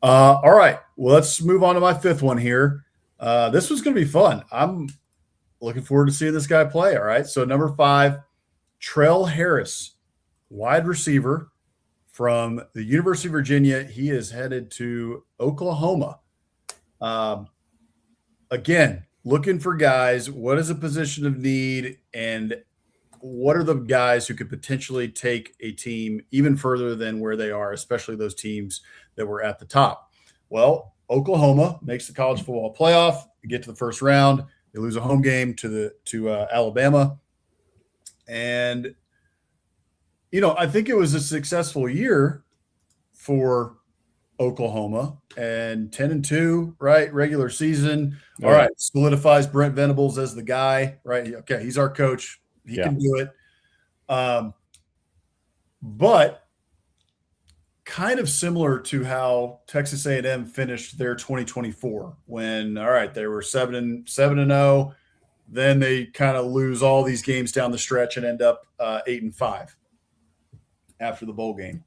all right, well, let's move on to my 5th one here. This was going to be fun. I'm looking forward to seeing this guy play. All right, so number 5, Trell Harris, wide receiver from the University of Virginia. He is headed to Oklahoma. Again, looking for guys. What is a position of need, and what are the guys who could potentially take a team even further than where they are, especially those teams that were at the top? Well, Oklahoma makes the college football playoff, get to the first round. They lose a home game to Alabama. And, I think it was a successful year for Oklahoma, and 10-2, right? Regular season. All right. Solidifies Brent Venables as the guy, right? Okay. He's our coach. He can do it. But kind of similar to how Texas A&M finished their 2024 when, all right, they were 7-0. Then they kind of lose all these games down the stretch and end up 8-5 after the bowl game.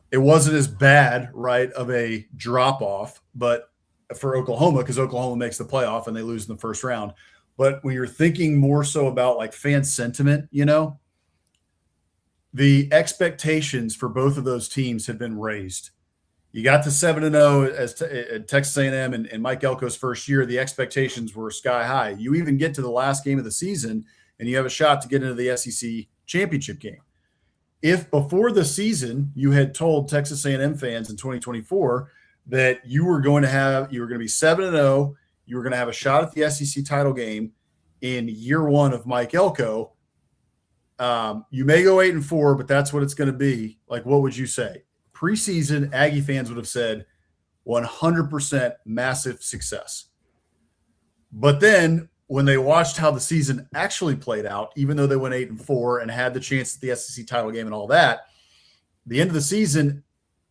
It wasn't as bad, right, of a drop-off, but for Oklahoma, because Oklahoma makes the playoff and they lose in the first round. But when you're thinking more so about like fan sentiment, the expectations for both of those teams have been raised. You got to 7-0 as at Texas A&M and Mike Elko's first year. The expectations were sky high. You even get to the last game of the season and you have a shot to get into the SEC championship game. If before the season you had told Texas A&M fans in 2024 that you were going to be 7-0, you were going to have a shot at the SEC title game in year 1 of Mike Elko, you may go 8-4, but that's what it's going to be. Like, what would you say? Preseason, Aggie fans would have said 100% massive success. But then when they watched how the season actually played out, even though they went 8-4 and had the chance at the SEC title game and all that, the end of the season,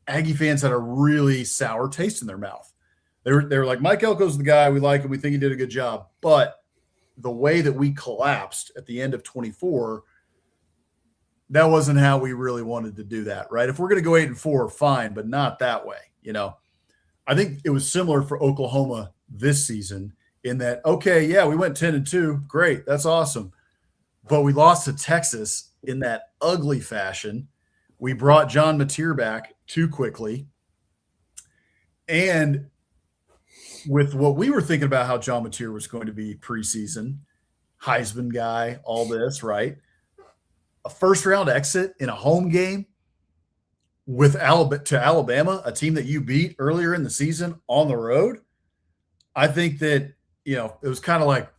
Aggie fans had a really sour taste in their mouth. They were like, Mike Elko's the guy. We like him. We think he did a good job. But the way that we collapsed at the end of 24, that wasn't how we really wanted to do that, right? If we're going to go 8-4, fine, but not that way. I think it was similar for Oklahoma this season in that, okay, yeah, we went 10-2. Great. That's awesome. But we lost to Texas in that ugly fashion. We brought John Mateer back too quickly. And with what we were thinking about how John Mateer was going to be preseason, Heisman guy, all this, right? A first-round exit in a home game with Alabama, a team that you beat earlier in the season on the road. I think that, it was kind of like,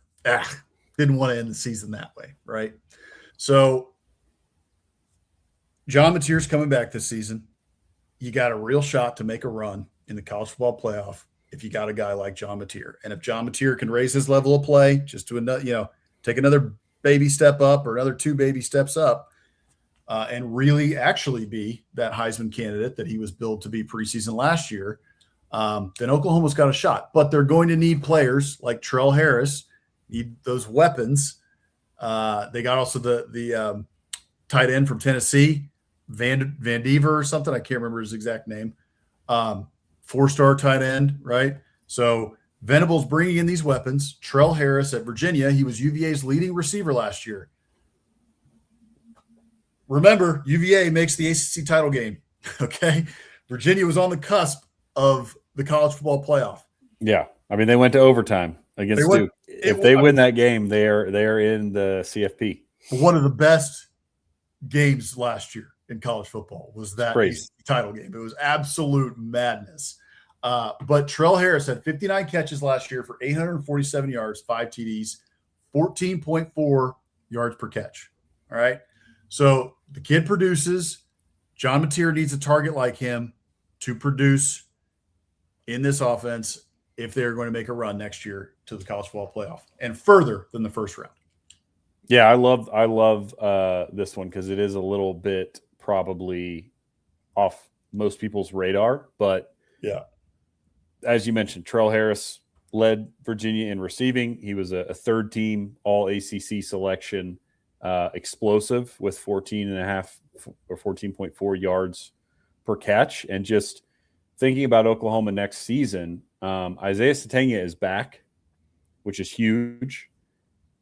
didn't want to end the season that way, right? So John Mateer's coming back this season. You got a real shot to make a run in the college football playoff if you got a guy like John Mateer. And if John Mateer can raise his level of play just to, take another baby step up or another 2 baby steps up and really actually be that Heisman candidate that he was billed to be preseason last year, then Oklahoma's got a shot. But they're going to need players like Trell Harris, need those weapons. They got also the tight end from Tennessee, Van Dever or something. I can't remember his exact name. 4-star tight end, right? So Venable's bringing in these weapons. Trell Harris at Virginia, he was UVA's leading receiver last year. Remember, UVA makes the ACC title game, okay? Virginia was on the cusp of the college football playoff. Yeah. I mean, they went to overtime against Duke. If they win that game, they are in the CFP. One of the best games last year in college football was that title game. It was absolute madness. But Trell Harris had 59 catches last year for 847 yards, 5 TDs, 14.4 yards per catch. All right. So the kid produces. John Mateer needs a target like him to produce in this offense if they're going to make a run next year to the college football playoff and further than the first round. Yeah, I love this one because it is a little bit probably off most people's radar. But yeah, as you mentioned, Trell Harris led Virginia in receiving. He was a third team all ACC selection, explosive with 14.5 or 14.4 yards per catch. And just thinking about Oklahoma next season, Isaiah Sategna is back, which is huge.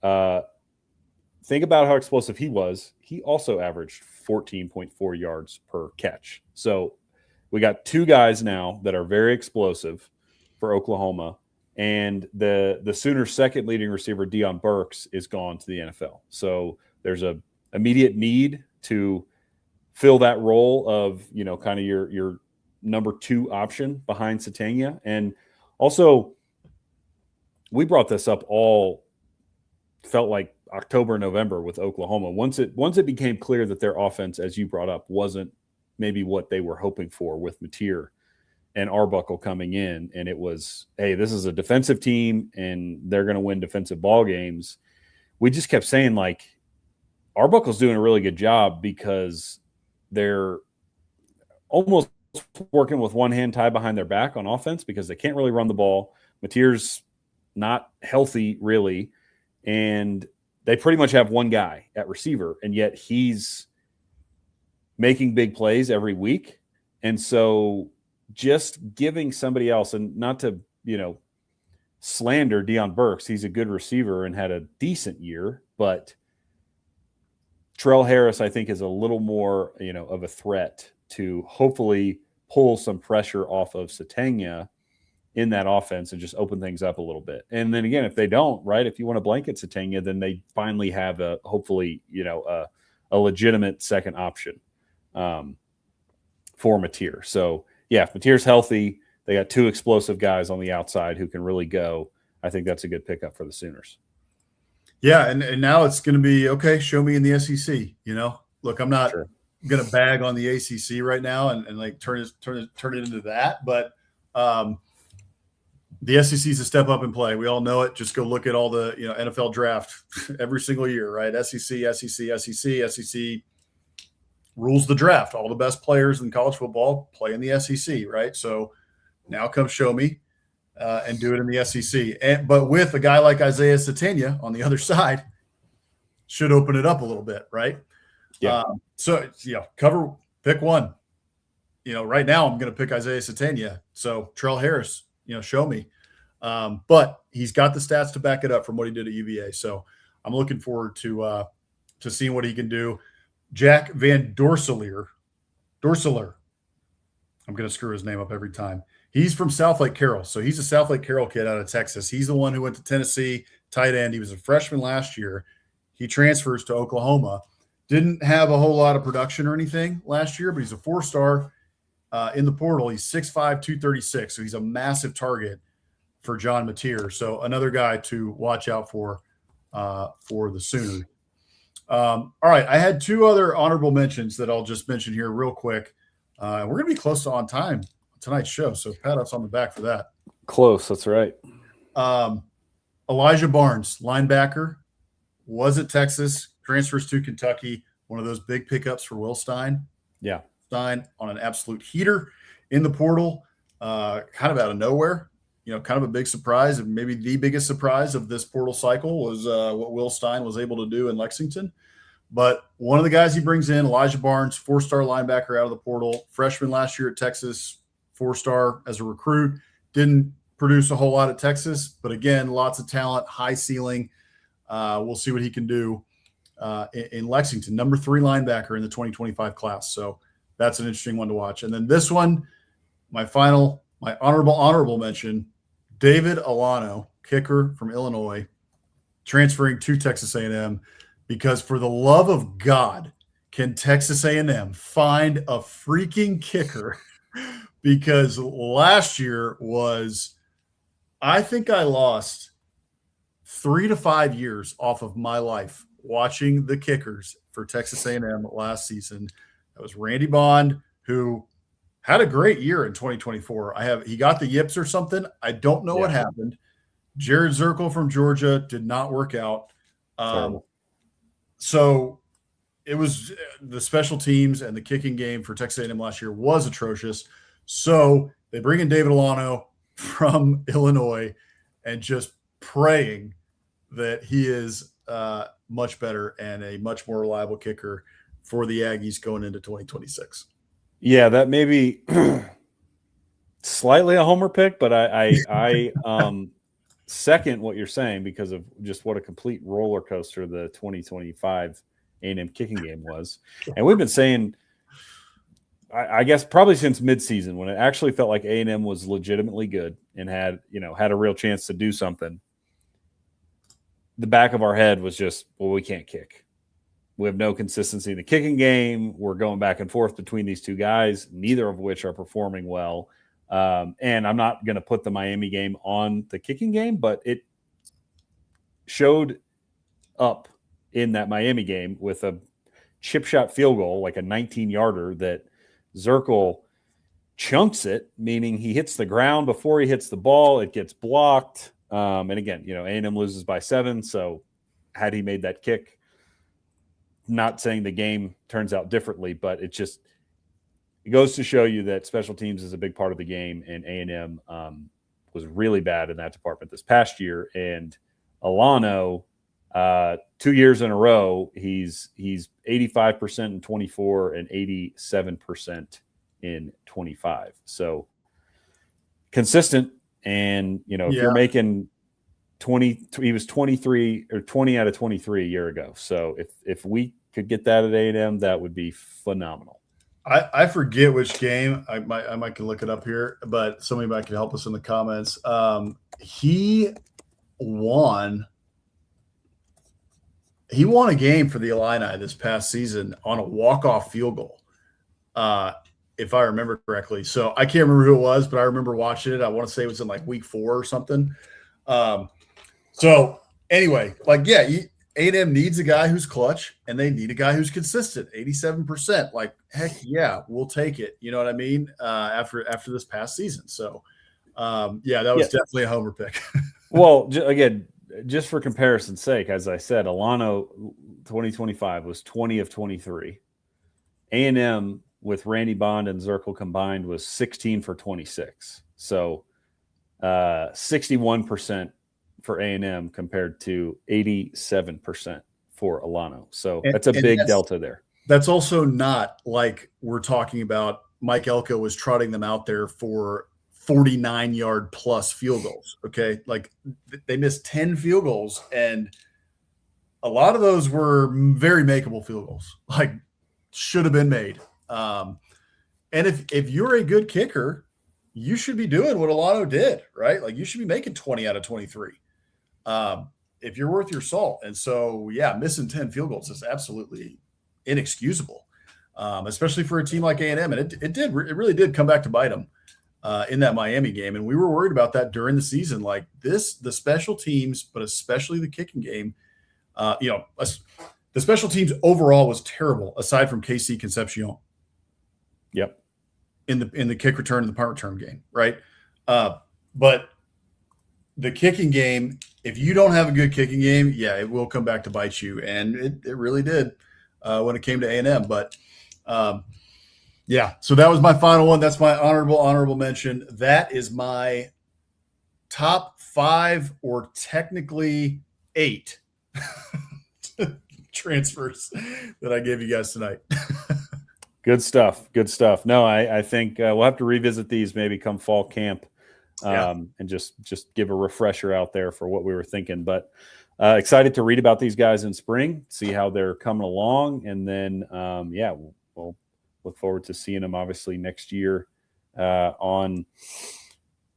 Think about how explosive he was. He also averaged 14.4 yards per catch. So we got 2 guys now that are very explosive for Oklahoma. And the Sooners' second leading receiver, Deion Burks, is gone to the NFL. So there's a immediate need to fill that role of, kind of your number 2 option behind Sategna. And also, we brought this up all felt like October, November with Oklahoma. Once it became clear that their offense, as you brought up, wasn't maybe what they were hoping for with Mateer and Arbuckle coming in, and it was, hey, this is a defensive team and they're going to win defensive ball games. We just kept saying, like, Arbuckle's doing a really good job because they're almost working with one hand tied behind their back on offense because they can't really run the ball. Mateer's not healthy, really, and they pretty much have one guy at receiver, and yet he's making big plays every week. And so just giving somebody else, and not to, slander Deion Burks, he's a good receiver and had a decent year, but Trell Harris, I think, is a little more, of a threat to hopefully pull some pressure off of Sategna in that offense and just open things up a little bit. And then again, if they don't, right, if you want to blanket Sategna, then they finally have hopefully, a legitimate second option for Mateer. So yeah, if Mateer's healthy, they got 2 explosive guys on the outside who can really go. I think that's a good pickup for the Sooners. Yeah, and now it's going to be, okay, show me in the SEC. Look, I'm not going to bag on the ACC right now and like turn it into that, but The SEC is a step up in play. We all know it. Just go look at all the NFL draft every single year, right? SEC rules the draft. All the best players in college football play in the SEC, right? So now come show me and do it in the SEC. But with a guy like Isaiah Satania on the other side, should open it up a little bit, right? Yeah. Pick one. Right now I'm going to pick Isaiah Satania. So Trell Harris, show me. But he's got the stats to back it up from what he did at UVA. So I'm looking forward to seeing what he can do. Jack Van Dorselaer. I'm going to screw his name up every time. He's from South Lake Carroll. So he's a South Lake Carroll kid out of Texas. He's the one who went to Tennessee, tight end. He was a freshman last year. He transfers to Oklahoma. Didn't have a whole lot of production or anything last year, but he's a 4-star in the portal. He's 6'5", 236. So he's a massive target for John Mateer. So another guy to watch out for the Sooners. All right. I had 2 other honorable mentions that I'll just mention here real quick. We're going to be close to on time tonight's show. So pat us on the back for that. Close. That's right. Elijah Barnes, linebacker, was at Texas, transfers to Kentucky. One of those big pickups for Will Stein. Yeah. Stein on an absolute heater in the portal, kind of out of nowhere. Kind of a big surprise, and maybe the biggest surprise of this portal cycle was what Will Stein was able to do in Lexington. But one of the guys he brings in, Elijah Barnes, 4-star linebacker out of the portal, freshman last year at Texas, 4-star as a recruit, didn't produce a whole lot at Texas, but again, lots of talent, high ceiling. We'll see what he can do in Lexington. Number 3 linebacker in the 2025 class. So that's an interesting one to watch. And then this one, my honorable mention, David Alano, kicker from Illinois, transferring to Texas A&M, because for the love of God, can Texas A&M find a freaking kicker? Because last year I think I lost 3 to 5 years off of my life watching the kickers for Texas A&M last season. That was Randy Bond, who had a great year in 2024. He got the yips or something. I don't know what happened. Jared Zirkle from Georgia did not work out. So it was the special teams and the kicking game for Texas A&M last year was atrocious. So they bring in David Alano from Illinois and just praying that he is much better and a much more reliable kicker for the Aggies going into 2026. Yeah, that may be slightly a homer pick, but I second what you're saying because of just what a complete roller coaster the 2025 A&M kicking game was. And we've been saying, I guess probably since midseason, when it actually felt like A&M was legitimately good and had a real chance to do something, the back of our head was just, well, we can't kick. We have no consistency in the kicking game. We're going back and forth between these two guys, neither of which are performing well. And I'm not going to put the Miami game on the kicking game, but it showed up in that Miami game with a chip shot field goal, like a 19-yarder that Zirkle chunks it, meaning he hits the ground before he hits the ball. It gets blocked. And again, A&M loses by 7. So had he made that kick, not saying the game turns out differently, but it goes to show you that special teams is a big part of the game, and A&M was really bad in that department this past year. And Alano, 2 years in a row, he's 85% in 24 and 87% in 25. So consistent. And, if you're making 20, he was 23 or 20 out of 23 a year ago. So if we could get that at A&M, that would be phenomenal. I forget which game. I might can look it up here, but somebody might can help us in the comments. He won a game for the Illini this past season on a walk-off field goal, if I remember correctly. So I can't remember who it was, but I remember watching it. I want to say it was in like week 4 or something. So anyway, A&M needs a guy who's clutch, and they need a guy who's consistent. 87%, heck yeah, we'll take it. You know what I mean? After this past season, so Yeah, that was definitely a homer pick. Well, again, just for comparison's sake, as I said, Alano 2025 was 20 of 23. A&M with Randy Bond and Zirkle combined was 16 for 26. So 61% for A&M compared to 87% for Alano. So that's a big delta there. That's also not like we're talking about Mike Elko was trotting them out there for 49-yard plus field goals. Okay. Like they missed 10 field goals, and a lot of those were very makeable field goals, like should have been made. And if you're a good kicker, you should be doing what Alano did, right? Like you should be making 20 out of 23 if you're worth your salt. And so, yeah, missing 10 field goals is absolutely inexcusable, especially for a team like A&M. And it really did come back to bite them in that Miami game. And we were worried about that during the season. Like the special teams, but especially the kicking game, the special teams overall was terrible, aside from KC Concepcion. Yep. In the kick return and the punt return game, right? But the kicking game, if you don't have a good kicking game, yeah, it will come back to bite you, and it really did when it came to A&M. But yeah, so that was my final one. That's my honorable mention. That is my top 5, or technically 8 transfers that I gave you guys tonight. Good stuff. Good stuff. No, I think we'll have to revisit these maybe come fall camp and just give a refresher out there for what we were thinking. But excited to read about these guys in spring, see how they're coming along. And then, we'll look forward to seeing them obviously next year on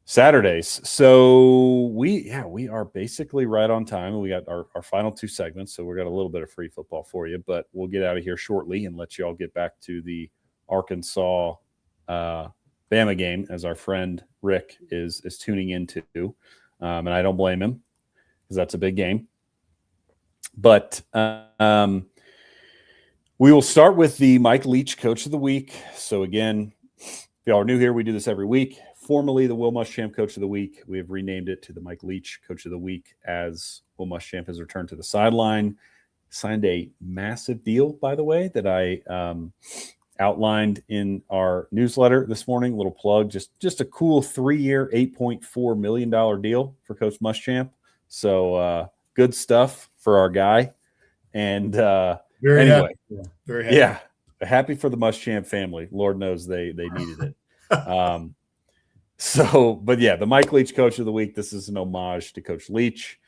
Saturdays. So we are basically right on time. We got our final 2 segments, so we got a little bit of free football for you, but we'll get out of here shortly and let you all get back to the Arkansas Bama game, as our friend Rick is tuning into, and I don't blame him because that's a big game. But we will start with the Mike Leach Coach of the Week. So again, if y'all are new here, we do this every week. Formerly the Will Muschamp Coach of the Week, we have renamed it to the Mike Leach Coach of the Week, as Will Muschamp has returned to the sideline. Signed a massive deal, by the way, that I outlined in our newsletter this morning. Little plug, just a cool 3-year, $8.4 million deal for Coach Muschamp. So good stuff for our guy. And very anyway, happy. Very happy. Yeah, happy for the Muschamp family. Lord knows they needed it. But yeah, the Mike Leach Coach of the Week. This is an homage to Coach Leach.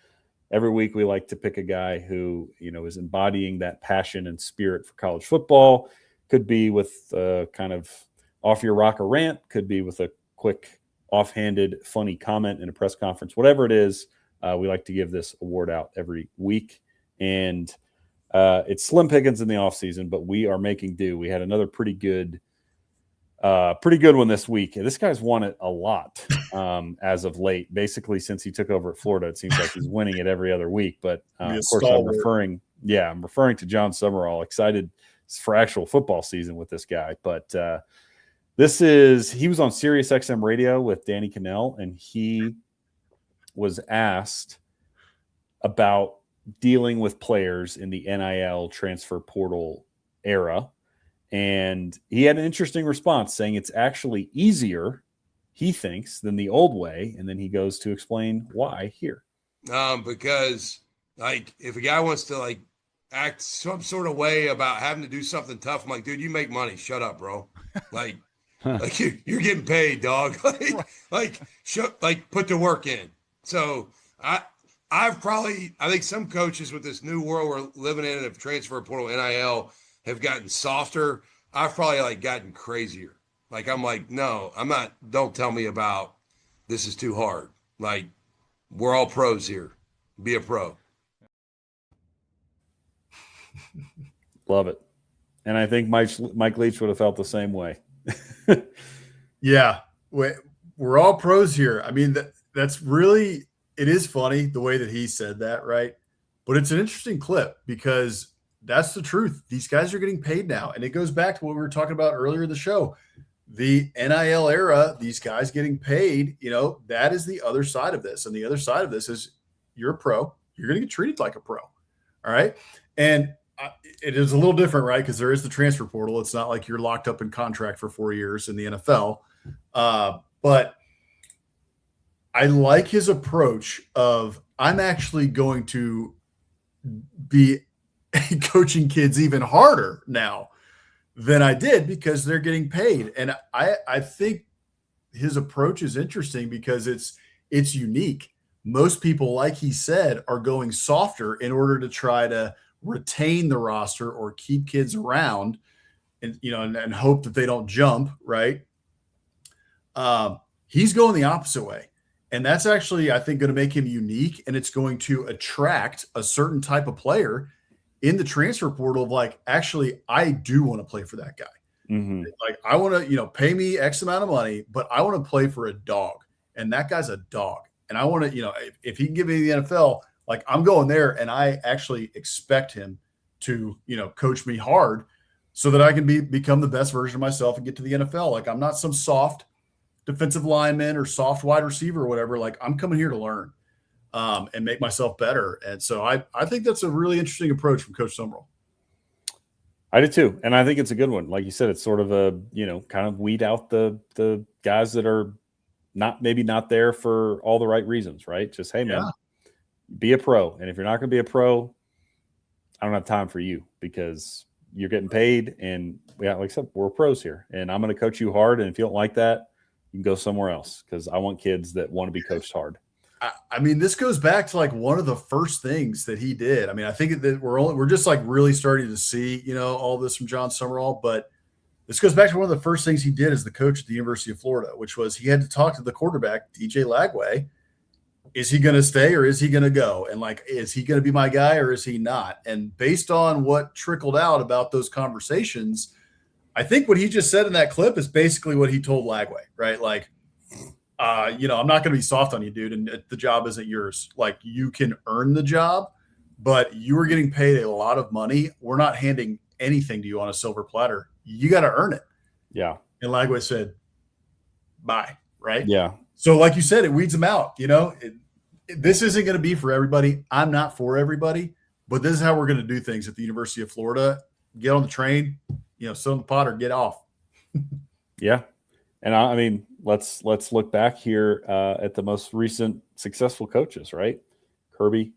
Every week we like to pick a guy who, is embodying that passion and spirit for college football. Could be with kind of off your rocker rant, could be with a quick offhanded funny comment in a press conference, whatever it is. We like to give this award out every week. And it's slim pickings in the offseason, but we are making do. We had another pretty good one this week. This guy's won it a lot as of late. Basically, since he took over at Florida, it seems like he's winning it every other week. But of course, I'm referring to John Summerall. Excited for actual football season with this guy. But he was on Sirius XM radio with Danny Cannell, and he was asked about dealing with players in the NIL transfer portal era. And he had an interesting response, saying it's actually easier, he thinks, than the old way. And then he goes to explain why here. Because if a guy wants to act some sort of way about having to do something tough, I'm like, dude, you make money. Shut up, bro. You're getting paid, dog. Put the work in. So I think some coaches with this new world we're living in of transfer portal NIL have gotten softer. I've probably gotten crazier. I'm like, no, I'm not. Don't tell me about this is too hard. We're all pros here. Be a pro. Love it. And I think Mike Leach would have felt the same way. Yeah. We're all pros here. I mean, that's really, it is funny the way that he said that, right? But it's an interesting clip because that's the truth. These guys are getting paid now. And it goes back to what we were talking about earlier in the show. the NIL era, these guys getting paid, that is the other side of this. And the other side of this is you're a pro. You're going to get treated like a pro. All right. And it is a little different, right? Because there is the transfer portal. It's not like you're locked up in contract for 4 years in the NFL. But I like his approach of I'm actually going to be coaching kids even harder now than I did because they're getting paid. And I think his approach is interesting because it's unique. Most people, like he said, are going softer in order to try to retain the roster or keep kids around and hope that they don't jump, right? He's going the opposite way. And that's actually, I think, going to make him unique, and it's going to attract a certain type of player in the transfer portal of like, actually, I do want to play for that guy. Mm-hmm. Like, I want to, pay me X amount of money, but I want to play for a dog, and that guy's a dog. And I want to, if he can give me the NFL, like I'm going there, and I actually expect him to, coach me hard so that I can become the best version of myself and get to the NFL. Like, I'm not some soft defensive lineman or soft wide receiver or whatever. Like, I'm coming here to learn and make myself better. And so I think that's a really interesting approach from Coach Summerall. I do too. And I think it's a good one. Like you said, it's sort of a, kind of weed out the guys that are maybe not there for all the right reasons, right? Just, hey man, be a pro. And if you're not going to be a pro, I don't have time for you because you're getting paid. And like I said, we're pros here, and I'm going to coach you hard. And if you don't like that, you can go somewhere else because I want kids that want to be coached hard. I mean, this goes back to like one of the first things that he did. I mean, I think that we're just like really starting to see, all this from John Summerall, but this goes back to one of the first things he did as the coach at the University of Florida, which was he had to talk to the quarterback, DJ Lagway. Is he going to stay or is he going to go? And like, is he going to be my guy or is he not? And based on what trickled out about those conversations, I think what he just said in that clip is basically what he told Lagway, right? Like, I'm not going to be soft on you, dude. And the job isn't yours. Like, you can earn the job, but you are getting paid a lot of money. We're not handing anything to you on a silver platter. You got to earn it. Yeah. And Lagway said, bye. Right. Yeah. So like you said, it weeds them out. This isn't going to be for everybody. I'm not for everybody, but this is how we're going to do things at the University of Florida. Get on the train, sit on the pot or get off. Yeah. And I mean, let's look back here at the most recent successful coaches, right? Kirby,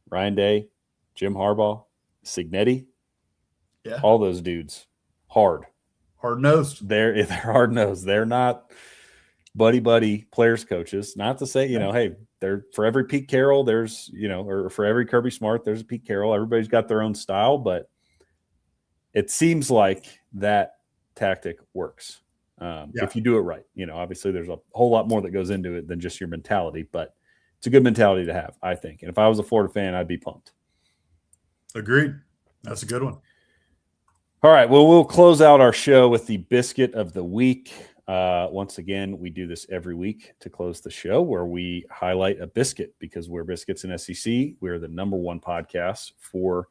Ryan Day, Jim Harbaugh, Signetti. Yeah. All those dudes. Hard-nosed. They're hard-nosed. They're not buddy players coaches. Not to say, hey, they're for every Pete Carroll, there's, or for every Kirby Smart, there's a Pete Carroll. Everybody's got their own style, but it seems like that tactic works. If you do it right. Obviously there's a whole lot more that goes into it than just your mentality, but it's a good mentality to have, I think. And if I was a Florida fan, I'd be pumped. Agreed. That's a good one. All right. Well, we'll close out our show with the biscuit of the week. Once again, we do this every week to close the show where we highlight a biscuit because we're Biscuits in SEC. We're the number one podcast for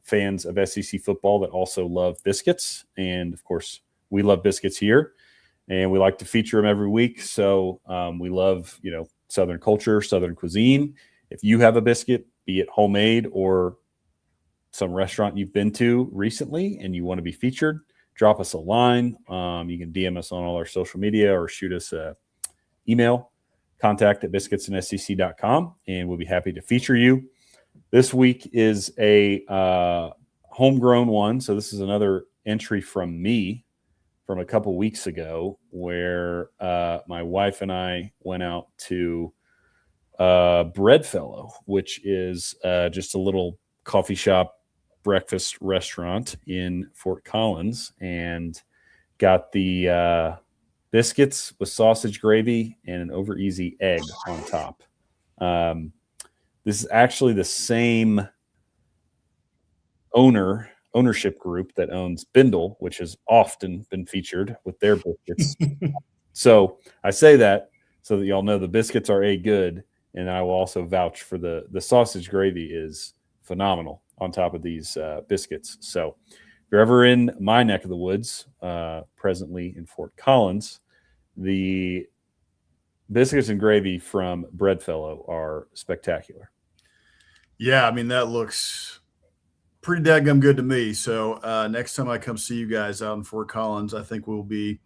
fans of SEC football that also love biscuits. And of course, we love biscuits here, and we like to feature them every week. So we love, Southern culture, Southern cuisine. If you have a biscuit, be it homemade or some restaurant you've been to recently and you want to be featured, drop us a line. You can DM us on all our social media or shoot us an email, contact@biscuitsinsec.com, and we'll be happy to feature you. This week is a homegrown one. So this is another entry from me from a couple weeks ago where my wife and I went out to Breadfellow, which is just a little coffee shop breakfast restaurant in Fort Collins, and got the biscuits with sausage gravy and an over easy egg on top. This is actually the same ownership group that owns Bindle, which has often been featured with their biscuits. So I say that so that y'all know the biscuits are good, and I will also vouch for the sausage gravy is phenomenal on top of these biscuits. So you're ever in my neck of the woods, presently in Fort Collins, the biscuits and gravy from Breadfellow are spectacular. Yeah, I mean, that looks pretty dadgum good to me. So next time I come see you guys out in Fort Collins, I think we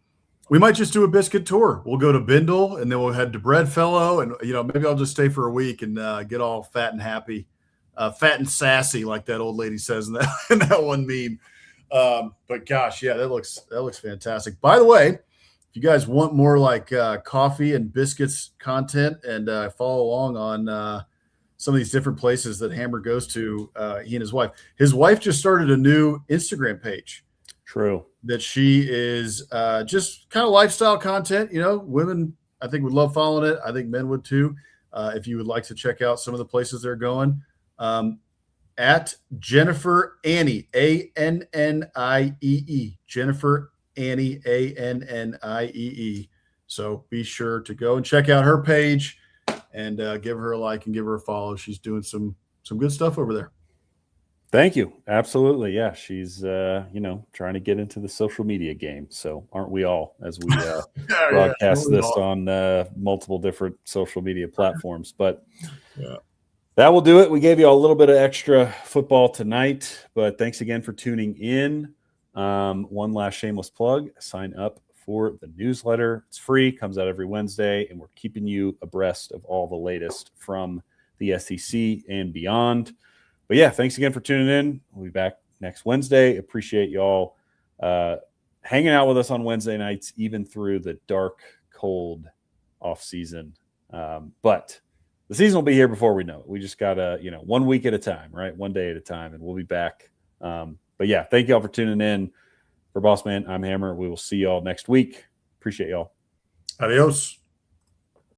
might just do a biscuit tour. We'll go to Bindle, and then we'll head to Breadfellow, and maybe I'll just stay for a week and get all fat and happy, fat and sassy, like that old lady says in that one meme. But gosh, yeah, that looks fantastic. By the way, if you guys want more like coffee and biscuits content and follow along on some of these different places that Hammer goes to, he and his wife. His wife just started a new Instagram page. True. That she is just kind of lifestyle content. Women, I think, would love following it. I think men would too. If you would like to check out some of the places they're going. At Jennifer Annie, Anniee. Jennifer Annie, Anniee. So be sure to go and check out her page and give her a like and give her a follow. She's doing some good stuff over there. Thank you. Absolutely. Yeah. She's, trying to get into the social media game. So aren't we all, as we broadcast this on multiple different social media platforms, but that will do it. We gave you a little bit of extra football tonight, but thanks again for tuning in. One last shameless plug, sign up for the newsletter. It's free, comes out every Wednesday, and we're keeping you abreast of all the latest from the SEC and beyond. But yeah, thanks again for tuning in. We'll be back next Wednesday. Appreciate y'all hanging out with us on Wednesday nights, even through the dark, cold off season. But the season will be here before we know it. We just gotta, 1 week at a time, right? 1 day at a time, and we'll be back. But yeah, thank y'all for tuning in. For Bossman, I'm Hammer. We will see y'all next week. Appreciate y'all. Adios.